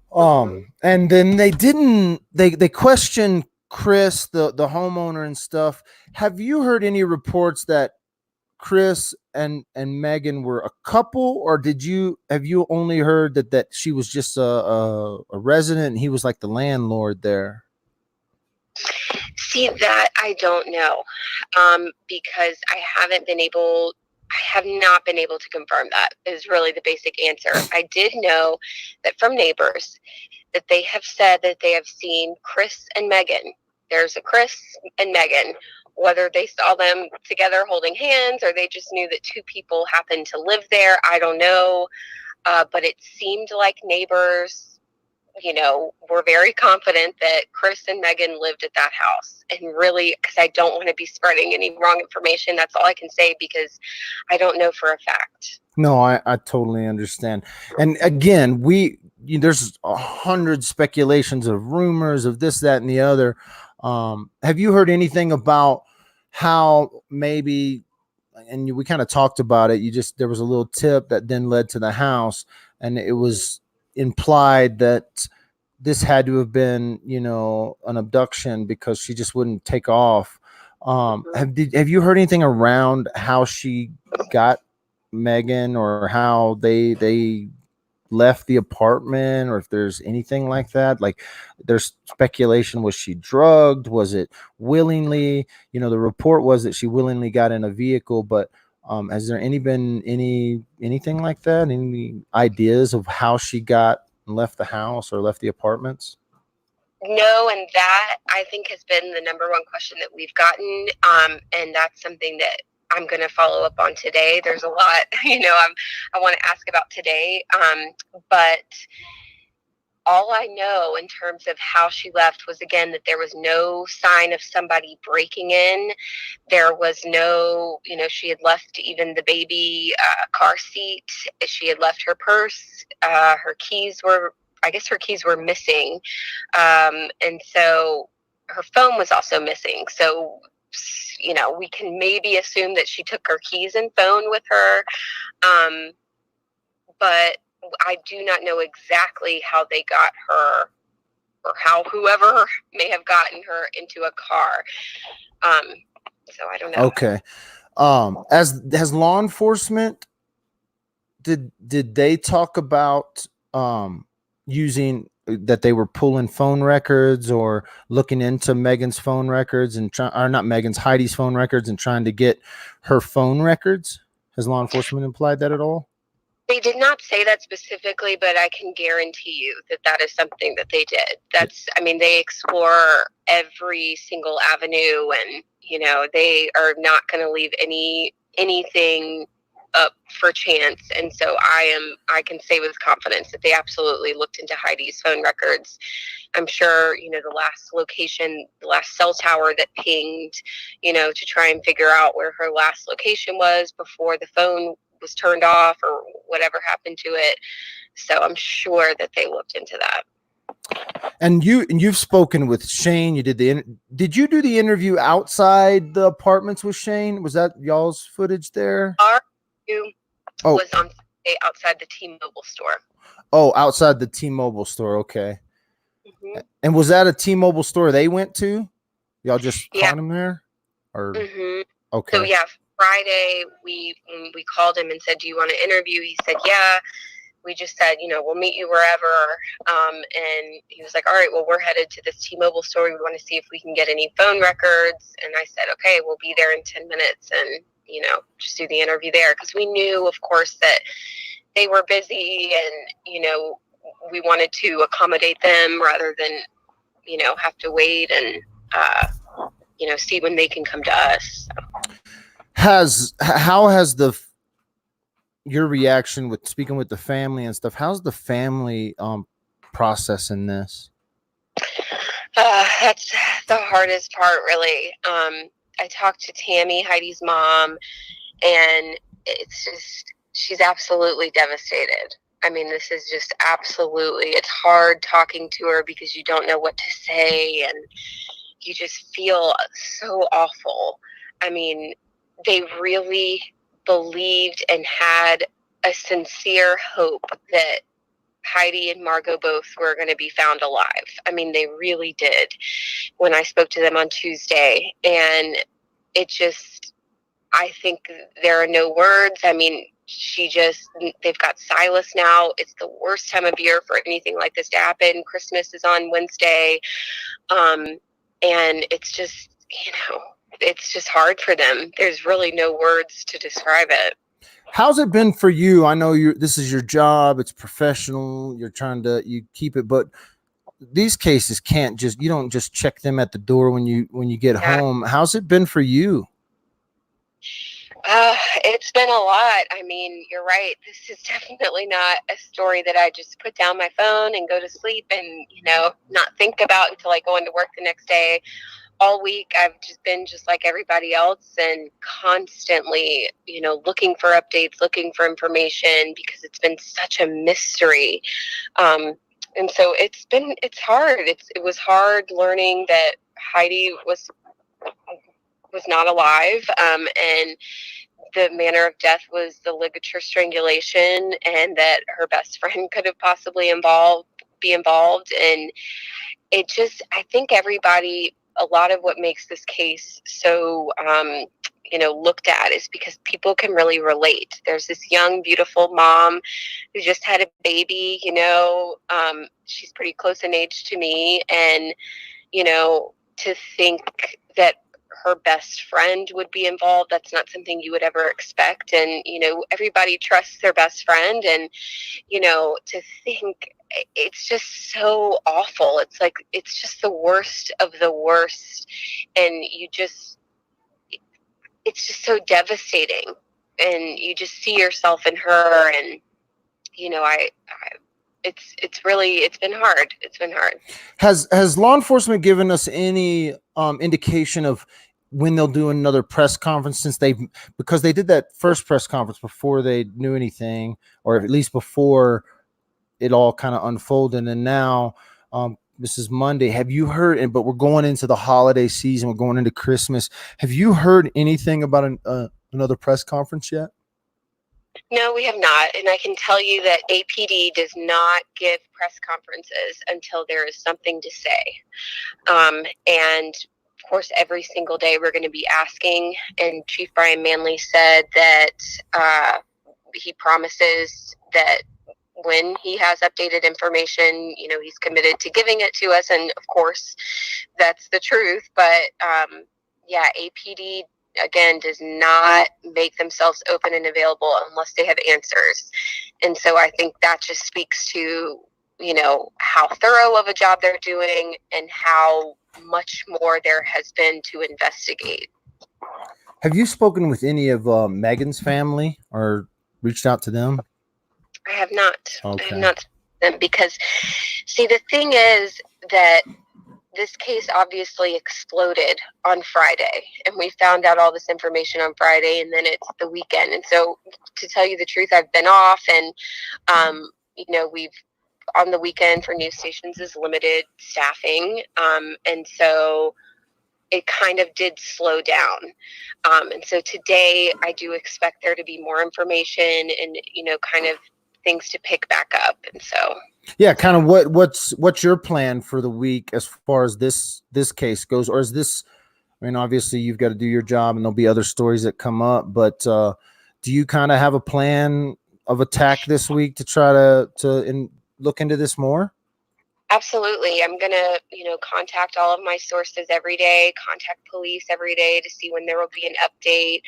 And then they questioned Chris, the homeowner and stuff. Have you heard any reports that Chris and Megan were a couple, or have you only heard that she was just a resident and he was like the landlord there? See, that I don't know, because I have not been able to confirm that is really the basic answer. I did know that from neighbors that they have said that they have seen Chris and Megan. There's a Chris and Megan. Whether they saw them together holding hands or they just knew that two people happened to live there, I don't know. But it seemed like neighbors, were very confident that Chris and Megan lived at that house. And really, because I don't want to be spreading any wrong information, that's all I can say, because I don't know for a fact. No, I totally understand. And again, there's 100 speculations of rumors of this, that, and the other. Have you heard anything about how maybe, and we kind of talked about it, there was a little tip that then led to the house, and it was implied that this had to have been, an abduction because she just wouldn't take off. Have you heard anything around how she got Megan or how they left the apartment, or if there's anything like that? Like there's speculation, was she drugged? Was it willingly? The report was that she willingly got in a vehicle, but has there been anything like that? Any ideas of how she got and left the house or left the apartments? No, and that I think has been the number one question that we've gotten, and that's something that I'm going to follow up on today. There's a lot, I want to ask about today, but all I know in terms of how she left was, again, that there was no sign of somebody breaking in. There was no, she had left even the baby car seat. She had left her purse. Her keys were missing. And so her phone was also missing. So, we can maybe assume that she took her keys and phone with her. But I do not know exactly how they got her, or how whoever may have gotten her into a car. So I don't know. Okay. As law enforcement, did they talk about using that they were pulling phone records or looking into Megan's phone records and Heidi's phone records and trying to get her phone records? Has law enforcement implied that at all? They did not say that specifically, but I can guarantee you that that is something that they did. I mean, they explore every single avenue, and they are not going to leave anything up for chance. And so I can say with confidence that they absolutely looked into Heidi's phone records. I'm sure, the last location, the last cell tower that pinged, to try and figure out where her last location was before the phone was turned off or whatever happened to it. So I'm sure that they looked into that. And you've spoken with Shane. You did did you do the interview outside the apartments with Shane? Was that y'all's footage there? Our interview was on outside the T-Mobile store. Oh, outside the T-Mobile store. Okay. Mm-hmm. And was that a T-Mobile store they went to? Y'all just caught him there? Or okay. So yeah, Friday when we called him and said, "Do you want to interview?" He said, "Yeah." We just said, we'll meet you wherever. And he was like, "All right, well, we're headed to this T-Mobile store. We want to see if we can get any phone records." And I said, "Okay, we'll be there in 10 minutes and, just do the interview there." Because we knew, of course, that they were busy and, we wanted to accommodate them rather than, have to wait and, see when they can come to us. How has your reaction with speaking with the family and stuff? How's the family processing this? That's the hardest part, really. I talked to Tammy, Heidi's mom, and she's absolutely devastated. I mean, this is just absolutely, it's hard talking to her because you don't know what to say and you just feel so awful. I mean, they really believed and had a sincere hope that Heidi and Margot both were going to be found alive. I mean, they really did when I spoke to them on Tuesday. And it just, I think there are no words. I mean, they've got Silas now. It's the worst time of year for anything like this to happen. Christmas is on Wednesday. And it's just, it's just hard for them. There's really no words to describe it. How's it been for you? I know this is your job. It's professional. You're trying to, you keep it, but these cases you don't just check them at the door when you get home. How's it been for you? It's been a lot. I mean, you're right. This is definitely not a story that I just put down my phone and go to sleep and, not think about until I go into work the next day. All week, I've just been just like everybody else and constantly, looking for updates, looking for information because it's been such a mystery. And so it's hard. It was hard learning that Heidi was not alive. And the manner of death was the ligature strangulation, and that her best friend could have possibly be involved. And it just, I think everybody, a lot of what makes this case so, looked at is because people can really relate. There's this young, beautiful mom who just had a baby, she's pretty close in age to me. And, to think that her best friend would be involved, that's not something you would ever expect. And, everybody trusts their best friend. And, to think it's just so awful. It's like, it's just the worst of the worst. And it's just so devastating. And you just see yourself in her. And, it's been hard. It's been hard. Has law enforcement given us any indication of when they'll do another press conference, because they did that first press conference before they knew anything, or at least before it all kind of unfolded? And now this is Monday. Have you heard, but we're going into the holiday season, we're going into Christmas. Have you heard anything about another press conference yet? No, we have not. And I can tell you that APD does not give press conferences until there is something to say. And of course, every single day we're going to be asking. And Chief Brian Manley said that he promises that when he has updated information, he's committed to giving it to us. And of course, that's the truth. But APD again, does not make themselves open and available unless they have answers. And so I think that just speaks to, how thorough of a job they're doing and how much more there has been to investigate. Have you spoken with any of Megan's family or reached out to them? I have not. Okay. I have not them because, see, the thing is that this case obviously exploded on Friday, and we found out all this information on Friday, and then it's the weekend. And so, to tell you the truth, I've been off, and we've on the weekend for news stations is limited staffing, and so it kind of did slow down. And so today I do expect there to be more information and, kind of things to pick back up. And so, yeah, kind of what's your plan for the week as far as this case goes? Or is this, I mean, obviously you've got to do your job and there'll be other stories that come up, but do you kind of have a plan of attack this week to try to look into this more? Absolutely. I'm going to, contact all of my sources every day, contact police every day to see when there will be an update.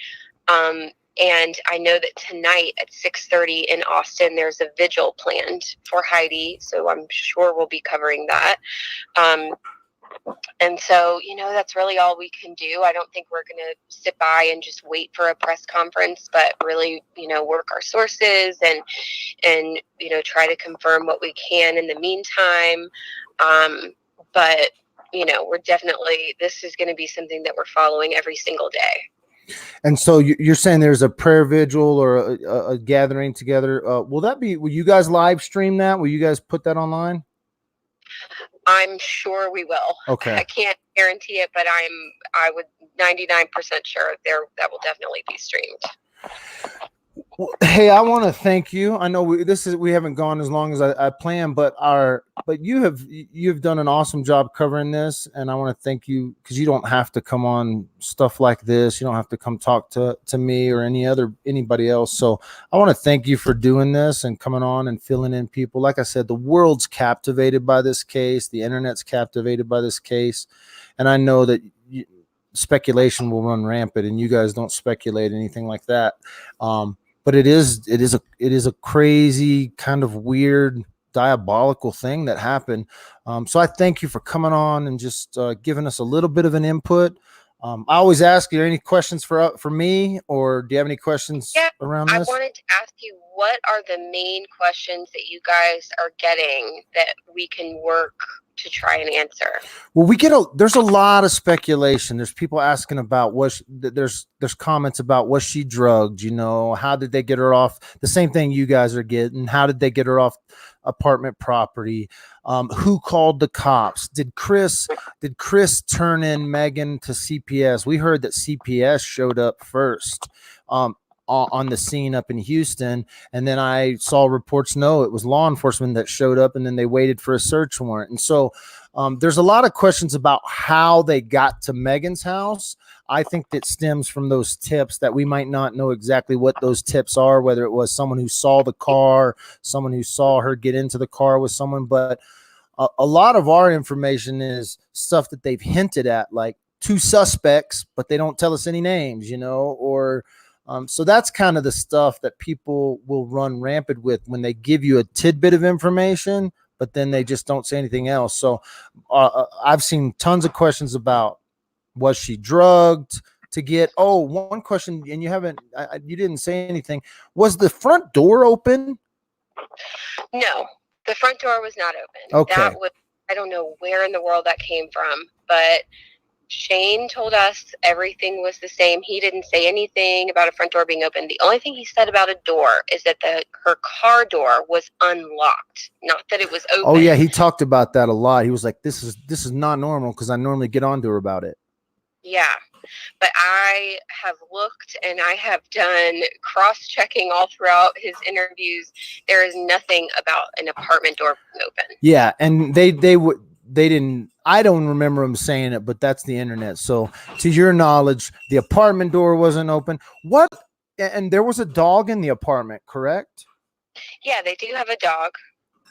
And I know that tonight at 6:30 in Austin, there's a vigil planned for Heidi. So I'm sure we'll be covering that. And so, that's really all we can do. I don't think we're going to sit by and just wait for a press conference, but really, work our sources and try to confirm what we can in the meantime. But, we're definitely, this is going to be something that we're following every single day. And so you're saying there's a prayer vigil or a gathering together. Will you guys live stream that? Will you guys put that online? I'm sure we will. Okay. I can't guarantee it, but I would 99% sure that will definitely be streamed. Well, hey, I want to thank you. I know we haven't gone as long as I planned, but you've done an awesome job covering this, and I want to thank you because you don't have to come on stuff like this. You don't have to come talk to me or anybody else. So I want to thank you for doing this and coming on and filling in people. Like I said, the world's captivated by this case. The internet's captivated by this case, and I know that speculation will run rampant, and you guys don't speculate anything like that. But it is a crazy kind of weird diabolical thing that happened. So I thank you for coming on and just giving us a little bit of an input. I always ask you, any questions for me, or do you have any questions around this? I wanted to ask you, what are the main questions that you guys are getting that we can work to try and answer? Well, there's a lot of speculation. There's people asking about there's comments about, was she drugged? How did they get her off? The same thing you guys are getting. How did they get her off apartment property? Who called the cops? Did Chris turn in Megan to CPS? We heard that CPS showed up first on the scene up in Houston, and then I saw reports it was law enforcement that showed up, and then they waited for a search warrant. And so there's a lot of questions about how they got to Megan's house. I think that stems from those tips that we might not know exactly what those tips are, whether it was someone who saw the car, someone who saw her get into the car with someone. But a lot of our information is stuff that they've hinted at, like 2 suspects, but they don't tell us any names, or so that's kind of the stuff that people will run rampant with when they give you a tidbit of information, but then they just don't say anything else. So I've seen tons of questions about, was she drugged to get, one question, and you didn't say anything. Was the front door open? No, the front door was not open. Okay. I don't know where in the world that came from, but Shane told us everything was the same. He didn't say anything about a front door being open. The only thing he said about a door is that her car door was unlocked, not that it was open. Oh yeah, he talked about that a lot. He was like, this is not normal because I normally get on to her about it. Yeah, but I have looked and I have done cross-checking all throughout his interviews. There is nothing about an apartment door being open. Yeah, and they didn't. I don't remember them saying it, but that's the internet. So to your knowledge, the apartment door wasn't open. What? And there was a dog in the apartment, correct? Yeah, they do have a dog.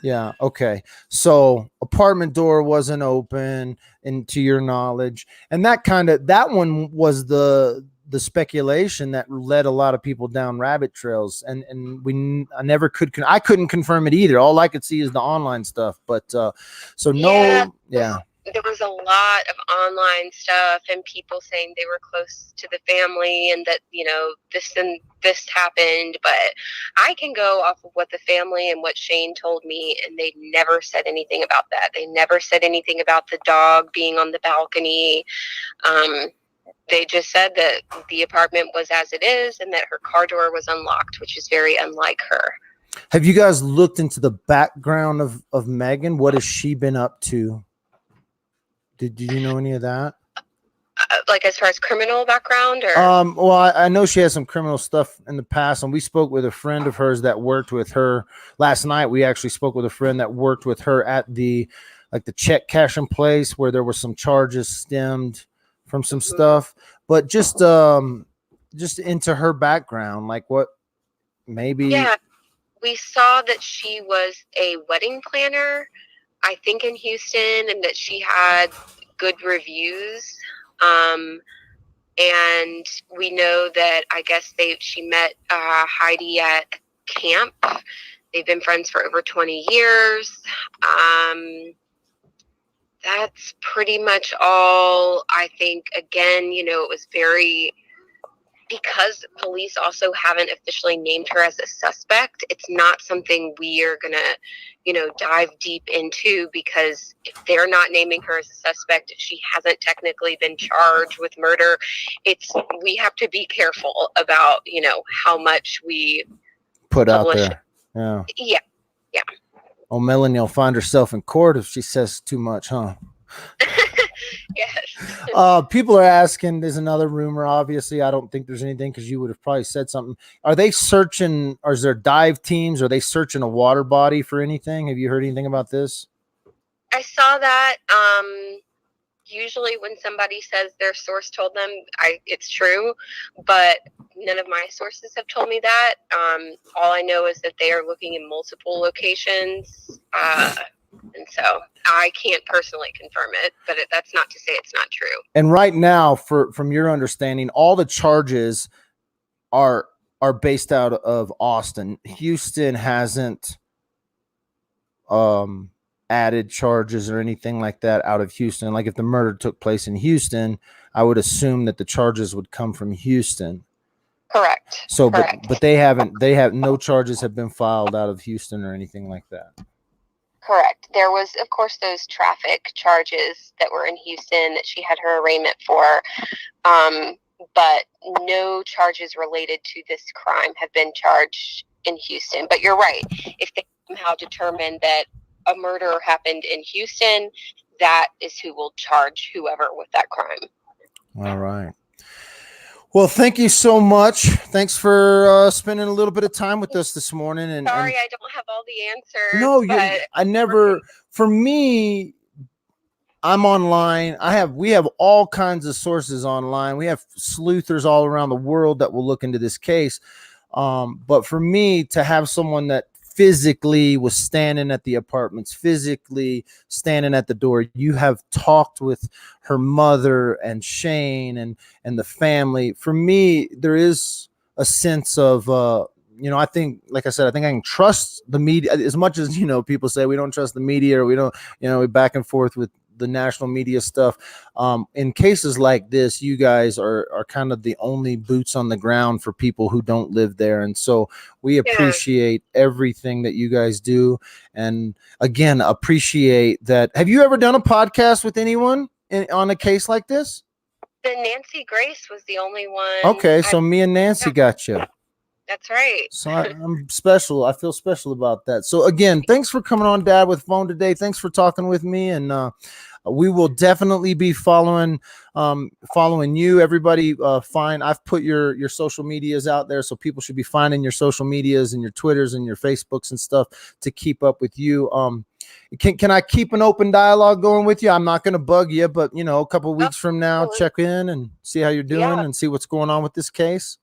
Yeah. Okay. So apartment door wasn't open, and to your knowledge, and that one was the the speculation that led a lot of people down rabbit trails, and I couldn't confirm it either. All I could see is the online stuff, but there was a lot of online stuff and people saying they were close to the family and that, this and this happened. But I can go off of what the family and what Shane told me, and they never said anything about that. They never said anything about the dog being on the balcony. They just said that the apartment was as it is and that her car door was unlocked, which is very unlike her. Have you guys looked into the background of Megan? What has she been up to? Did you know any of that? Like as far as criminal background, or well, I know she has some criminal stuff in the past, and we spoke with a friend of hers that worked with her last night. We actually spoke with a friend that worked with her at the check cashing place where there were some charges stemmed from some stuff, but just into her background, like what maybe. Yeah, we saw that she was a wedding planner, I think in Houston, and that she had good reviews. And we know that I guess she met Heidi at camp. They've been friends for over 20 years. That's pretty much all. I think, again, it was because police also haven't officially named her as a suspect, it's not something we are going to, dive deep into, because if they're not naming her as a suspect, if she hasn't technically been charged with murder, we have to be careful about, how much we put out there. Yeah. Yeah. Yeah. Oh, Melanie will find herself in court if she says too much, huh? Yes. People are asking, there's another rumor. Obviously, I don't think there's anything because you would have probably said something. Are they searching, or is there dive teams? Are they searching a water body for anything? Have you heard anything about this? I saw that. Usually when somebody says their source told them, it's true, but none of my sources have told me that. All I know is that they are looking in multiple locations. And so I can't personally confirm it, but that's not to say it's not true. And right now, from your understanding, all the charges are based out of Austin. Houston hasn't added charges or anything like that out of Houston. Like if the murder took place in Houston, I would assume that the charges would come from Houston. Correct. So, Correct. but no charges have been filed out of Houston or anything like that. Correct. There was, of course, those traffic charges that were in Houston that she had her arraignment for, but no charges related to this crime have been charged in Houston. But you're right. If they somehow determine that a murder happened in Houston, that is who will charge whoever with that crime. All right. Well, thank you so much. Thanks for spending a little bit of time with us this morning. Sorry, I don't have all the answers. No, I never. For me, I'm online. We have all kinds of sources online. We have sleuthers all around the world that will look into this case. But for me to have someone that physically was standing at the apartments, physically standing at the door, you have talked with her mother and Shane and the family. For me, there is a sense of, I think, like I said, I think I can trust the media as much as, people say we don't trust the media, or we don't, we're back and forth with the national media stuff. In cases like this, you guys are kind of the only boots on the ground for people who don't live there. And so we appreciate everything that you guys do. And again, appreciate that. Have you ever done a podcast with anyone on a case like this? The Nancy Grace was the only one. Okay. So me and Nancy got you. That's right. So I'm special. I feel special about that. So again, thanks for coming on Dad with Phone today. Thanks for talking with me. And we will definitely be following you. Everybody I've put your social medias out there, so people should be finding your social medias and your Twitters and your Facebooks and stuff to keep up with you. Can I keep an open dialogue going with you? I'm not going to bug you, but a couple of weeks from now, check in and see how you're doing and see what's going on with this case.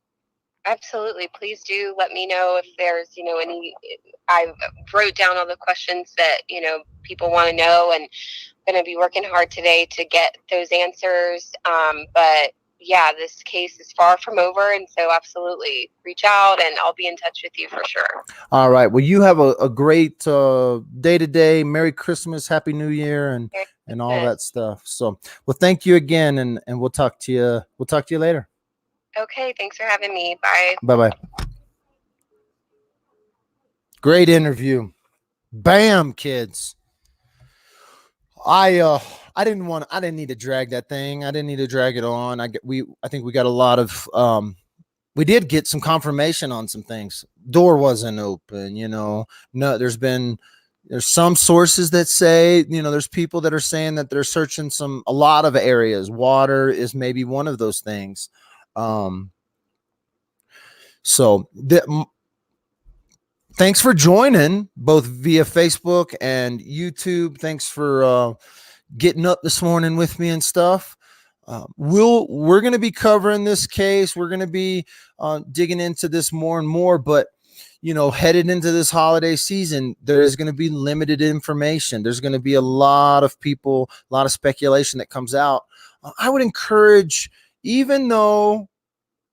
Absolutely. Please do let me know if there's, any. I wrote down all the questions that, people want to know, and I'm going to be working hard today to get those answers. But yeah, this case is far from over. And so absolutely reach out and I'll be in touch with you for sure. All right. Well, you have a great day today. Merry Christmas, Happy New Year, and all that stuff. So, well, thank you again, and we'll talk to you. We'll talk to you later. Okay. Thanks for having me. Bye. Bye bye. Great interview. Bam, kids. I didn't need to drag that thing. I didn't need to drag it on. I think we got a lot of we did get some confirmation on some things. Door wasn't open, No, there's some sources that say, there's people that are saying that they're searching a lot of areas. Water is maybe one of those things. So thanks for joining both via Facebook and YouTube. Thanks for getting up this morning with me and stuff. We're going to be covering this case. We're going to be digging into this more and more, but headed into this holiday season, there is going to be limited information. There's going to be a lot of speculation that comes out. I would encourage, even though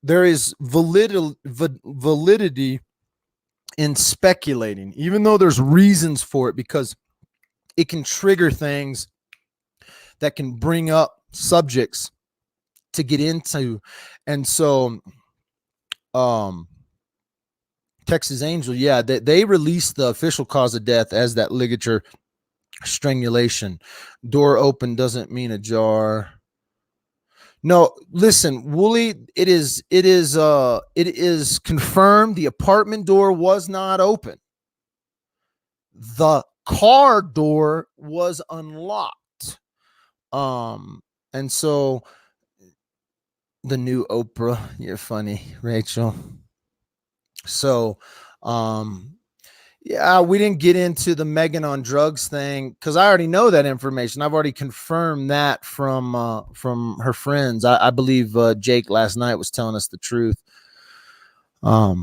there is validity in speculating, even though there's reasons for it, because it can trigger things that can bring up subjects to get into. And so Texas Angel, yeah, they released the official cause of death as that ligature strangulation. Door open doesn't mean ajar. No, listen, Wooly, it is confirmed the apartment door was not open. The car door was unlocked. And so the new Oprah, you're funny, Rachel. So, yeah, we didn't get into the Megan on drugs thing because I already know that information. I've already confirmed that from her friends. I believe Jake last night was telling us the truth. Yeah,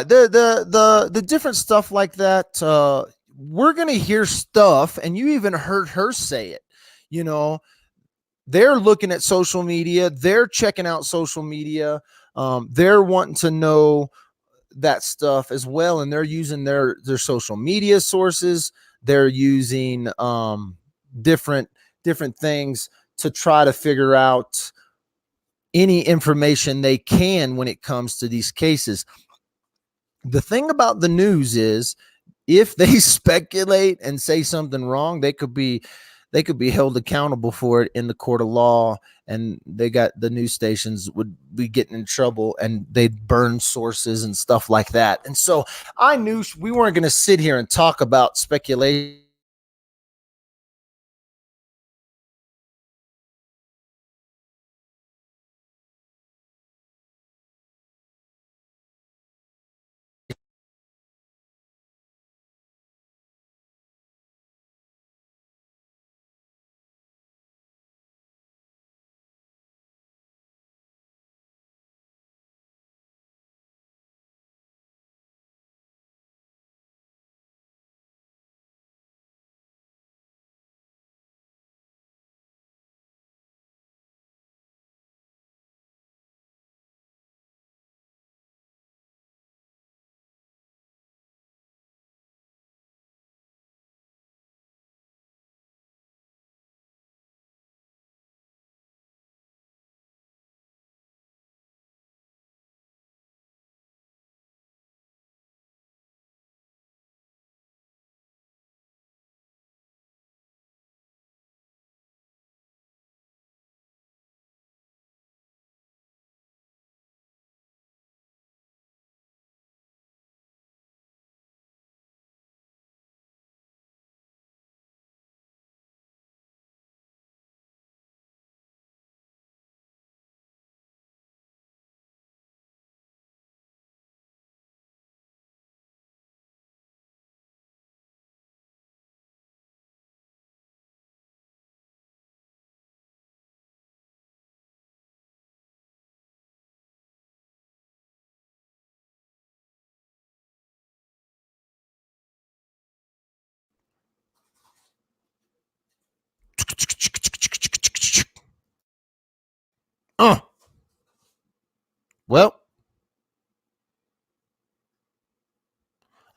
the different stuff like that. We're gonna hear stuff, and you even heard her say it. They're looking at social media. They're checking out social media. They're wanting to know that stuff as well, and they're using their social media sources. They're using different things to try to figure out any information they can when it comes to these cases. The thing about the news is, if they speculate and say something wrong, they could be held accountable for it in the court of law, and the news stations would be getting in trouble, and they'd burn sources and stuff like that. And so I knew we weren't going to sit here and talk about speculation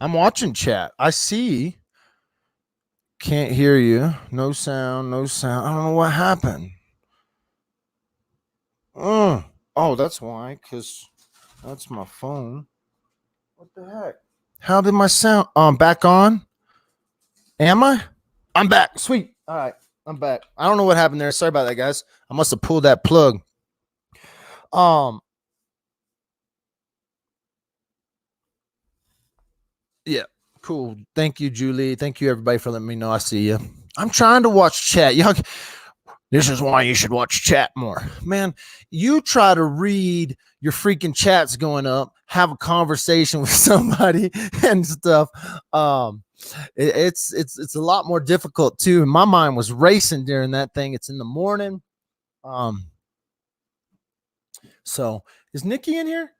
I'm watching chat. I see. Can't hear you. No sound. No sound. I don't know what happened. Oh, that's why. Because that's my phone. What the heck? How did my sound? Back on? Am I? I'm back. Sweet. All right. I'm back. I don't know what happened there. Sorry about that, guys. I must have pulled that plug. Yeah. Cool. Thank you, Julie. Thank you, everybody, for letting me know I see you. I'm trying to watch chat. Y'all, this is why you should watch chat more. Man, you try to read your freaking chats going up, have a conversation with somebody and stuff. It's a lot more difficult too. My mind was racing during that thing. It's in the morning. So is Nikki in here?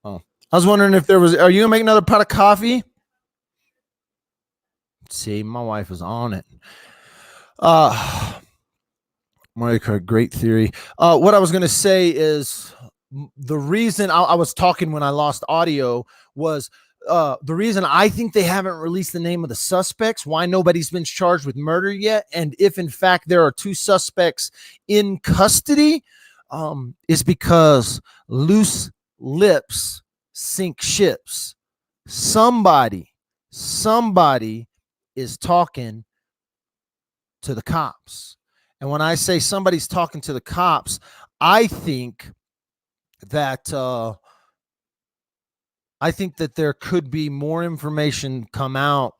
Oh, I was wondering if there was. Are you gonna make another pot of coffee? See, my wife is on it. Monica, great theory. What I was going to say is the reason I was talking when I lost audio was the reason I think they haven't released the name of the suspects, why nobody's been charged with murder yet, and if in fact there are 2 suspects in custody, is because loose lips sink ships. Somebody is talking to the cops. And when I say somebody's talking to the cops, I think that there could be more information come out.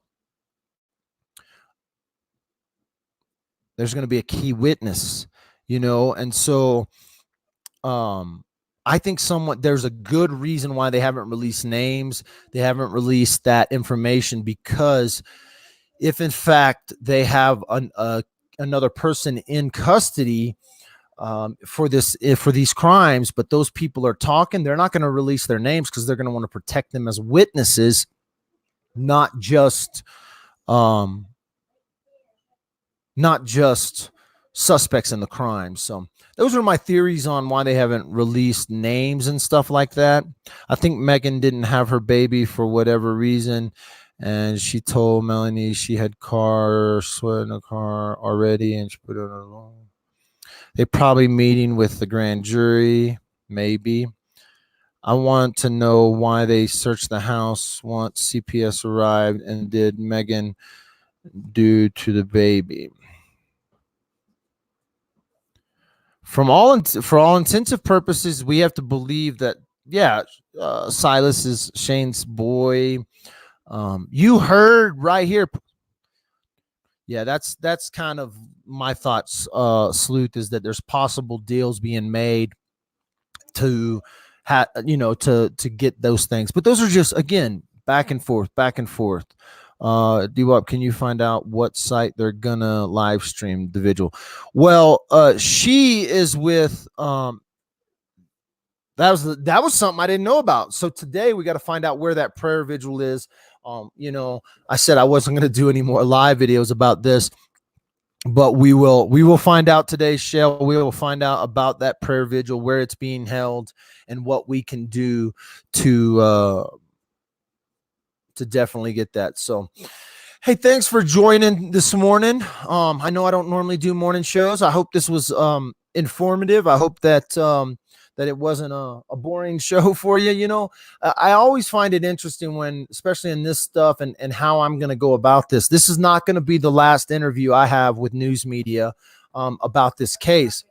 There's going to be a key witness, and so I think there's a good reason why they haven't released names. They haven't released that information because if in fact they have another person in custody for these crimes, but those people are talking, they're not going to release their names because they're going to want to protect them as witnesses, not just suspects in the crime. So those are my theories on why they haven't released names and stuff like that. I think Megan didn't have her baby for whatever reason, and she told Melanie she had sweat in the car already, and she put it on her loan. They probably meeting with the grand jury, maybe. I want to know why they searched the house once CPS arrived, and did Megan do to the baby? For all intensive purposes, we have to believe that, Silas is Shane's boy. You heard right here. Yeah, that's kind of my thoughts, Sleuth, is that there's possible deals being made to to get those things. But those are just, again, back and forth. D-Wop, can you find out what site they're gonna live stream the vigil? Well, she is with that was something I didn't know about. So today we got to find out where that prayer vigil is. I said I wasn't going to do any more live videos about this, but we will find out today, Shell. We will find out about that prayer vigil, where it's being held, and what we can do to definitely get that. So, hey, thanks for joining this morning. I know I don't normally do morning shows. I hope this was informative. I hope that that it wasn't a boring show for you. I always find it interesting when, especially in this stuff, and how I'm going to go about this. This is not going to be the last interview I have with news media about this case.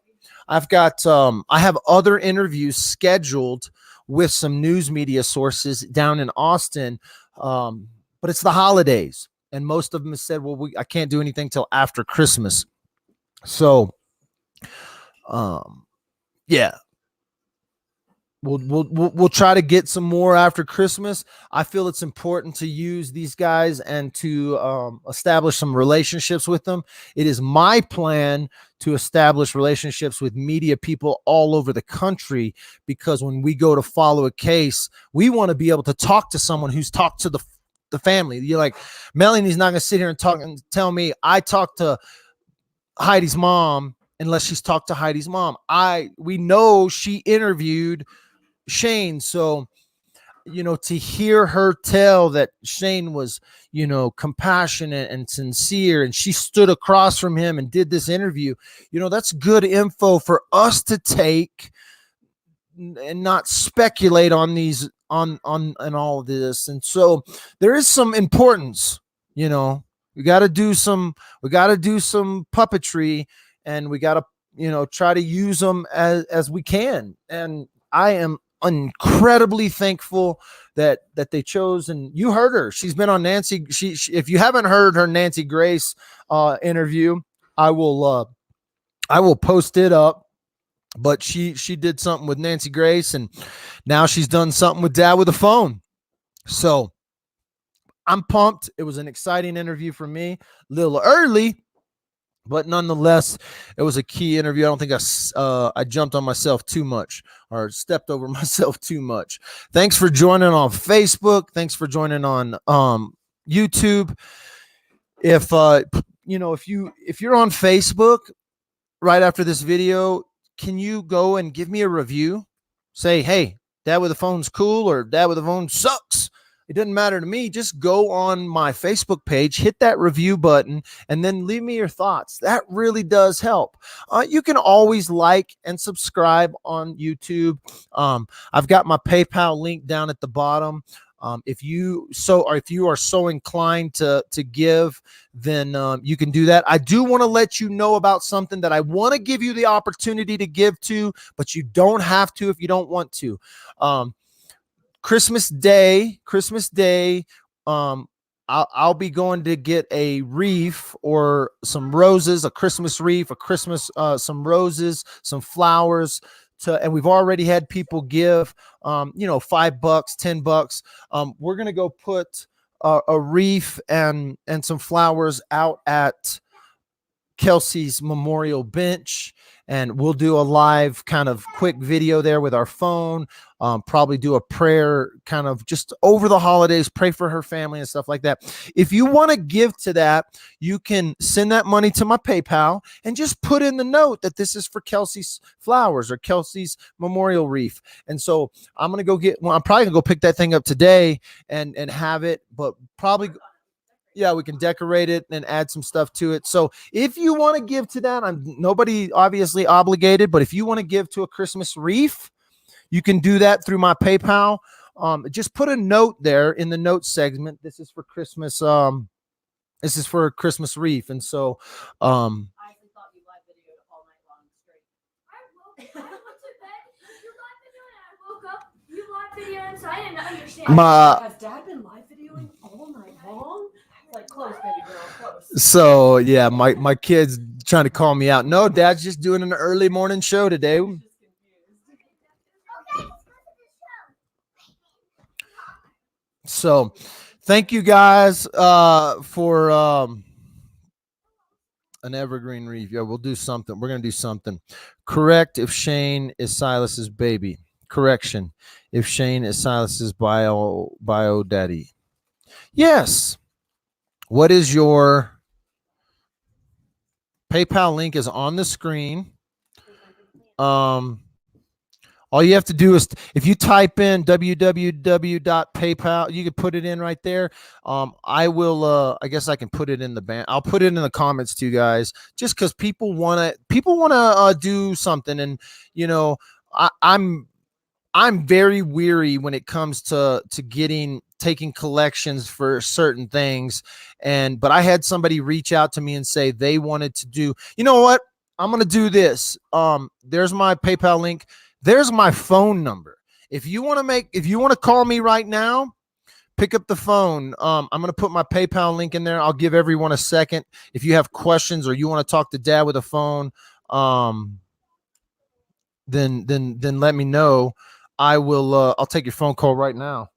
I have other interviews scheduled with some news media sources down in Austin, but it's the holidays, and most of them have said, well, I can't do anything till after Christmas. So, yeah. We'll try to get some more after Christmas. I feel it's important to use these guys and to establish some relationships with them. It is my plan to establish relationships with media people all over the country, because when we go to follow a case, we want to be able to talk to someone who's talked to the family. You're like, Melanie's not going to sit here and talk and tell me I talked to Heidi's mom unless she's talked to Heidi's mom. We know she interviewed Shane. So, to hear her tell that Shane was, compassionate and sincere, and she stood across from him and did this interview, that's good info for us to take and not speculate on these on and all of this. And so there is some importance, we got to do some puppetry, and we got to try to use them as we can. And I am incredibly thankful that they chose. And you heard her, she's been on Nancy. She if you haven't heard her Nancy Grace interview, I will post it up. But she did something with Nancy Grace, and now she's done something with Dad with a Phone. So I'm pumped. It was an exciting interview for me, a little early, but nonetheless, it was a key interview. I don't think I jumped on myself too much or stepped over myself too much. Thanks for joining on Facebook. Thanks for joining on YouTube. If you're on Facebook right after this video, can you go and give me a review? Say, hey, Dad with a Phone's cool, or Dad with a Phone sucks. It doesn't matter to me. Just go on my Facebook page, hit that review button, and then leave me your thoughts. That really does help. You can always like and subscribe on YouTube. I've got my PayPal link down at the bottom. If you are so inclined to give, then you can do that. I do want to let you know about something that I want to give you the opportunity to give to, but you don't have to if you don't want to. Christmas Day, I'll be going to get a wreath or some roses, a Christmas wreath, some roses, some flowers. And we've already had people give, $5, $10. We're going to go put a wreath and some flowers out at Kelsey's memorial bench, and we'll do a live kind of quick video there with our phone. Probably do a prayer kind of just over the holidays, pray for her family and stuff like that. If you want to give to that, you can send that money to my PayPal and just put in the note that this is for Kelsey's flowers or Kelsey's memorial wreath. And so I'm going to go I'm probably going to go pick that thing up today and have it, but probably, yeah, we can decorate it and add some stuff to it. So if you want to give to that, I'm nobody obviously obligated, but if you want to give to a Christmas wreath, you can do that through my PayPal. Just put a note there in the notes segment. This is for Christmas. This is for a Christmas wreath. And so, I actually thought you live videoed all night long straight. I went to bed. You live videoing, and I woke up. You live videoing, so I didn't understand. Has Dad been live videoing all night long? Like, close, baby girl, close. So yeah, my kid's trying to call me out. No, Dad's just doing an early morning show today. So thank you guys for an evergreen wreath. Yeah, we'll do something. We're going to do something. Correct if Shane is Silas's baby. Correction if Shane is Silas's bio daddy. Yes. What is your PayPal link is on the screen. All you have to do is, if you type in www.paypal, you can put it in right there. I will, I guess I can put it in the band. I'll put it in the comments too, guys, just because people want to do something. And, I'm very weary when it comes to taking collections for certain things. But I had somebody reach out to me and say they wanted to do, you know what? I'm going to do this. There's my PayPal link. There's my phone number. If you want to call me right now, pick up the phone. I'm going to put my PayPal link in there. I'll give everyone a second. If you have questions or you want to talk to Dad with a phone, then let me know. I will, I'll take your phone call right now.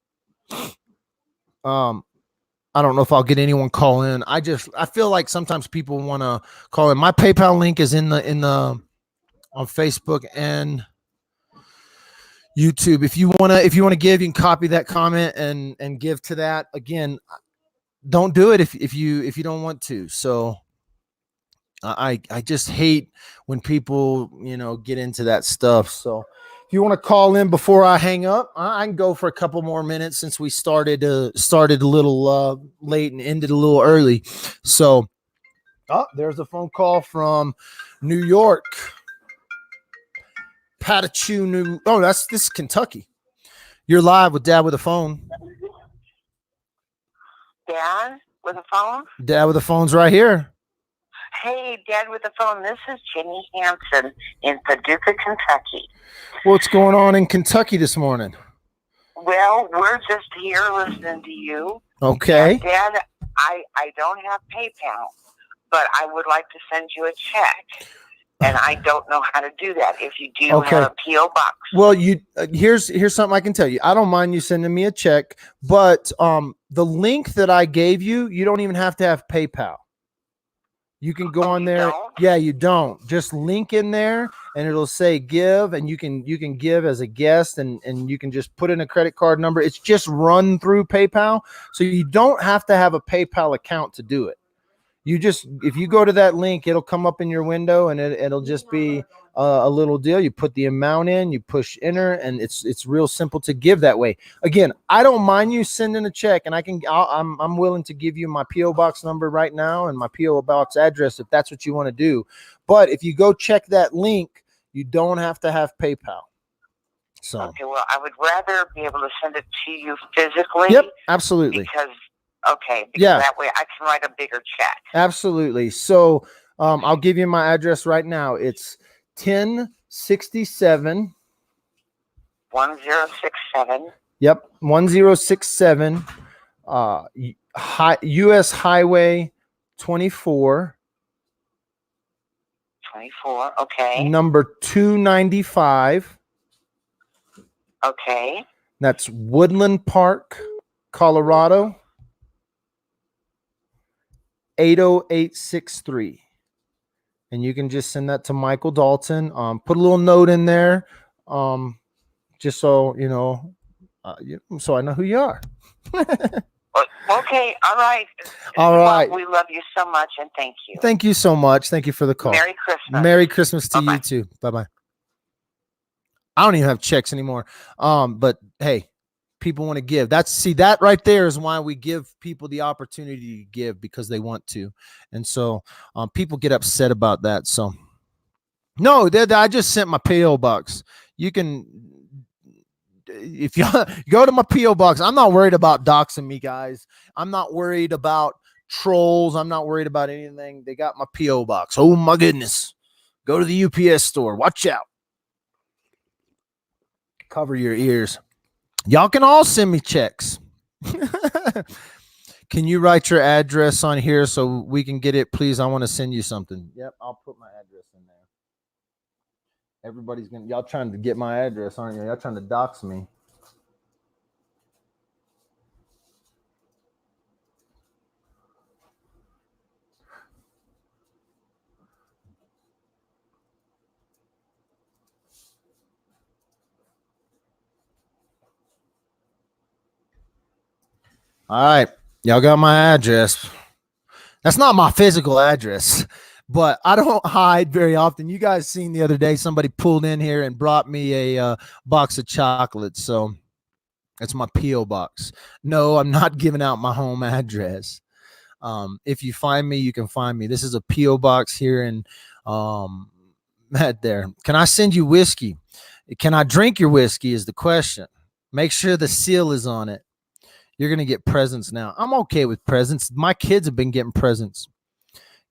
I don't know if I'll get anyone call in. I feel like sometimes people want to call in. My PayPal link is in the on Facebook and YouTube. If you want to give, you can copy that comment and give to that. Again, don't do it if you don't want to. So I just hate when people, get into that stuff. So if If you want to call in before I hang up, I can go for a couple more minutes since we started a little late and ended a little early. So, there's a phone call from New York. Patachu, New. Oh, this is Kentucky. You're live with Dad with a phone. Dad with a phone? Dad with the phone's right here. Hey, Dad with a phone. This is Jenny Hansen in Paducah, Kentucky. What's going on in Kentucky this morning? Well, we're just here listening to you. Okay. And Dad, I don't have PayPal, but I would like to send you a check. And I don't know how to do that. If you do have a P.O. box. Well, here's something I can tell you. I don't mind you sending me a check, but the link that I gave you, you don't even have to have PayPal. You can go on there. Don't? Yeah, you don't. Just link in there and it'll say give, and you can give as a guest, and you can just put in a credit card number. It's just run through PayPal. So you don't have to have a PayPal account to do it. If you go to that link, it'll come up in your window, and it'll just be a little deal. You put the amount in, you push enter, and it's real simple to give that way. Again, I don't mind you sending a check, and I'm willing to give you my PO box number right now and my PO box address if that's what you want to do. But if you go check that link, you don't have to have PayPal. So okay, well, I would rather be able to send it to you physically. Yep, absolutely. Because that way I can write a bigger check. Absolutely. So I'll give you my address right now. It's 1067. 1067. Yep, 1067. U.S. Highway 24. 24. Okay. Number 295. Okay. That's Woodland Park, Colorado. 80863. And you can just send that to Michael Dalton. Put a little note in there, just so you know, so I know who you are. Okay, all right. All right. Well, we love you so much, and thank you. Thank you so much. Thank you for the call. Merry Christmas. Merry Christmas to Bye-bye. you too. Bye-bye. I don't even have checks anymore. But hey, people want to give. That right there is why we give people the opportunity to give, because they want to. And so people get upset about that. So no, I just sent my PO box. You can, if you go to my PO box, I'm not worried about doxing me, guys. I'm not worried about trolls. I'm not worried about anything. They got my PO box. Oh my goodness. Go to the UPS store. Watch out. Cover your ears. Y'all can all send me checks. Can you write your address on here so we can get it, please? I want to send you something. Yep, I'll put my address in there. Y'all trying to get my address, aren't you? Y'all trying to dox me. All right. Y'all got my address. That's not my physical address, but I don't hide very often. You guys seen the other day, somebody pulled in here and brought me a box of chocolates. So that's my P.O. box. No, I'm not giving out my home address. If you find me, you can find me. This is a P.O. box here in there. Can I send you whiskey? Can I drink your whiskey is the question. Make sure the seal is on it. You're going to get presents now. I'm okay with presents. My kids have been getting presents.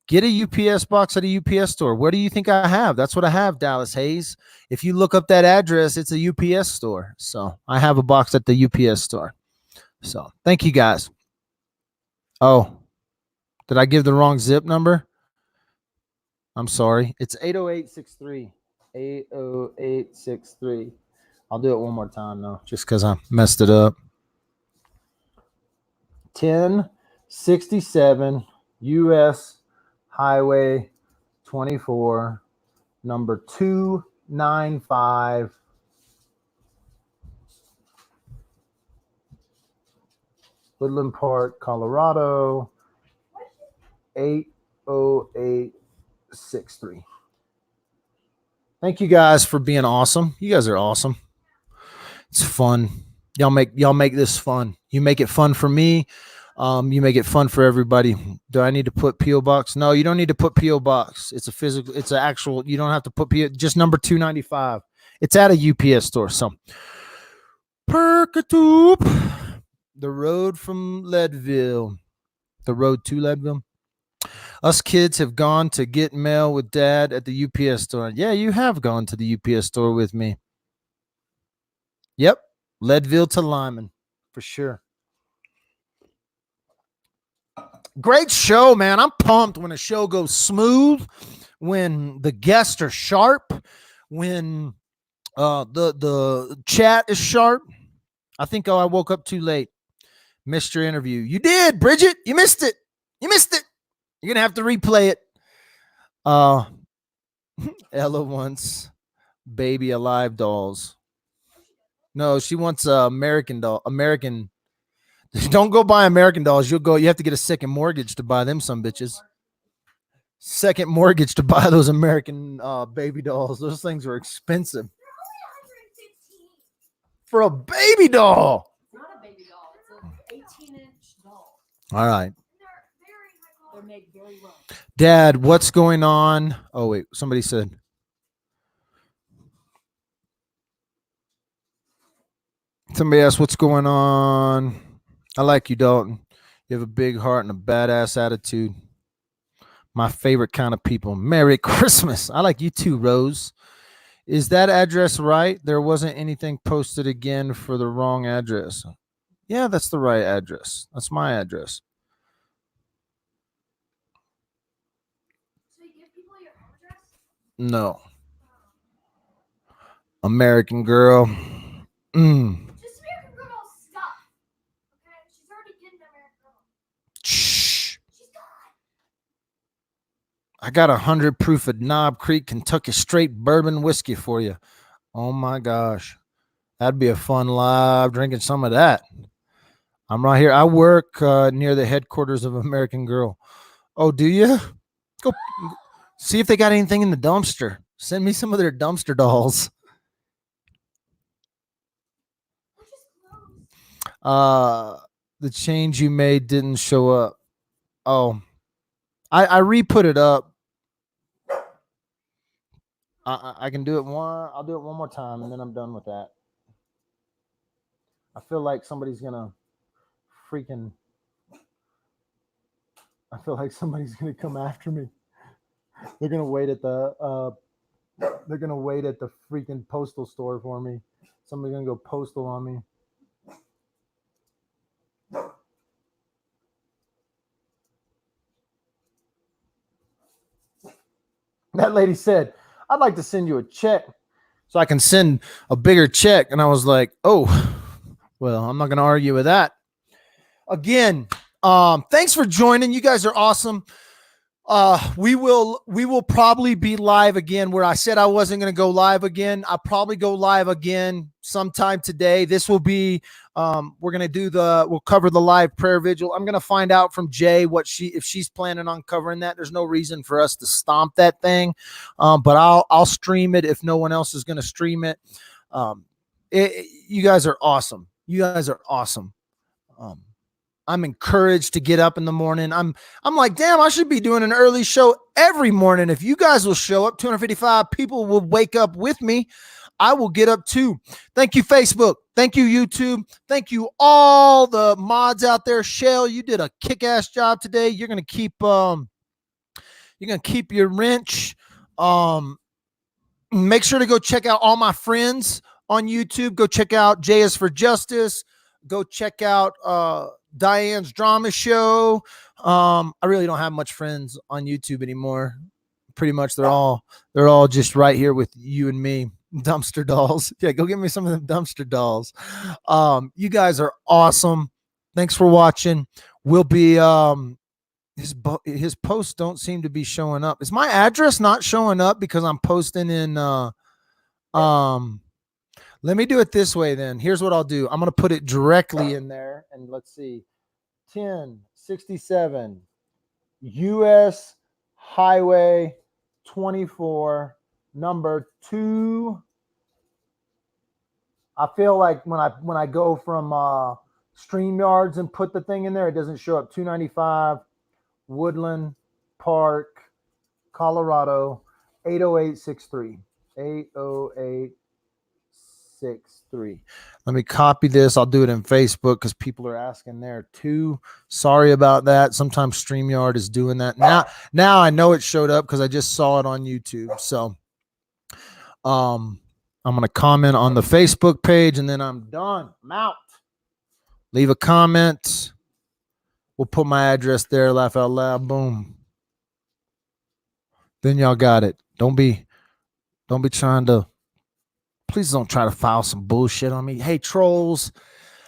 Get a UPS box at a UPS store. What do you think I have? That's what I have, Dallas Hayes. If you look up that address, it's a UPS store. So I have a box at the UPS store. So thank you, guys. Oh, did I give the wrong zip number? I'm sorry. It's 80863. 80863. I'll do it one more time, though, just because I messed it up. 1067 U.S. Highway 24, number 295, Woodland Park, Colorado, 80863. Thank you guys for being awesome. You guys are awesome. It's fun. Y'all make this fun. You make it fun for me. You make it fun for everybody. Do I need to put P.O. Box? No, you don't need to put P.O. Box. It's a physical, it's an actual, you don't have to put P.O. Just number 295. It's at a UPS store. So Perkatoop. The road from Leadville. The road to Leadville. Us kids have gone to get mail with dad at the UPS store. Yeah, you have gone to the UPS store with me. Yep. Leadville to Lyman for sure. Great show, man. I'm pumped when a show goes smooth, when the guests are sharp, when the chat is sharp. I think I woke up too late. Missed your interview. You did, Bridget. You missed it. You missed it. You're gonna have to replay it. Ella wants baby alive dolls. No, she wants American doll. American. Don't go buy American dolls. You have to get a second mortgage to buy them some bitches. Second mortgage to buy those American baby dolls. Those things are expensive. For a baby doll. It's not a baby doll. It's an 18-inch doll. All right. They're made very well. Dad, what's going on? Oh, wait. Somebody said. Somebody asked what's going on. I like you, Dalton. You have a big heart and a badass attitude. My favorite kind of people. Merry Christmas. I like you too, Rose. Is that address right? There wasn't anything posted again for the wrong address. Yeah, that's the right address. That's my address. So you give people your address? No. American Girl. Just American Girl stuff. Okay? She's already getting American Girl. Shh. She's gone. I got 100 proof of Knob Creek, Kentucky straight bourbon whiskey for you. Oh my gosh. That'd be a fun live drinking some of that. I'm right here. I work near the headquarters of American Girl. Oh, do you? Go see if they got anything in the dumpster. Send me some of their dumpster dolls. The change you made didn't show up. Oh, I re-put it up. I can do it one. I'll do it one more time, and then I'm done with that. I feel like somebody's gonna freaking. I feel like somebody's gonna come after me. They're gonna wait at the. They're gonna wait at the freaking postal store for me. Somebody's gonna go postal on me. That lady said, I'd like to send you a check so I can send a bigger check. And I was like, oh, well, I'm not going to argue with that. Again, thanks for joining. You guys are awesome. We will probably be live again where I said I wasn't going to go live again. I'll probably go live again sometime today. This will be, we're going to we'll cover the live prayer vigil. I'm going to find out from Jay if she's planning on covering that. There's no reason for us to stomp that thing. But I'll stream it if no one else is going to stream it. You guys are awesome. You guys are awesome. I'm encouraged to get up in the morning. I'm like, damn, I should be doing an early show every morning. If you guys will show up, 255 people will wake up with me. I will get up too. Thank you, Facebook. Thank you, YouTube. Thank you, all the mods out there. Shell, you did a kick-ass job today. You're gonna keep your wrench. Make sure to go check out all my friends on YouTube. Go check out J is for Justice. Go check out Diane's drama show. I really don't have much friends on YouTube anymore. Pretty much they're all just right here with you and me. Dumpster dolls. Yeah, go get me some of them dumpster dolls. You guys are awesome. Thanks for watching. We'll be his posts don't seem to be showing up. Is my address not showing up because I'm posting in let me do it this way then. Here's what I'll do. I'm going to put it directly in there. And let's see. 1067 US Highway 24 number 2. I feel like when I go from StreamYards and put the thing in there, it doesn't show up. 295 Woodland Park, Colorado, 80863. 80863. Let me copy this. I'll do it in Facebook because people are asking there too. Sorry about that. Sometimes StreamYard is doing that. Now I know it showed up because I just saw it on YouTube. So I'm going to comment on the Facebook page and then I'm done. I'm out. Leave a comment. We'll put my address there. Laugh out loud. Boom. Then y'all got it. Don't be trying to, please don't try to file some bullshit on me. Hey, trolls.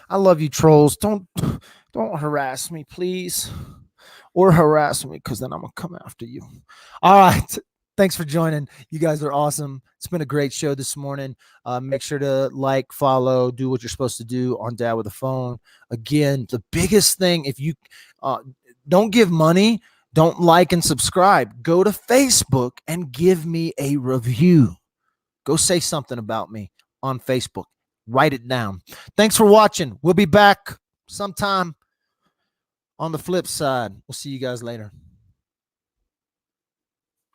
I love you, trolls. Don't harass me, please. Or harass me because then I'm going to come after you. All right. Thanks for joining. You guys are awesome. It's been a great show this morning. Make sure to like, follow, do what you're supposed to do on Dad with a Phone. Again, the biggest thing, if you don't give money, don't like and subscribe. Go to Facebook and give me a review. Go say something about me on Facebook. Write it down. Thanks for watching. We'll be back sometime on the flip side. We'll see you guys later.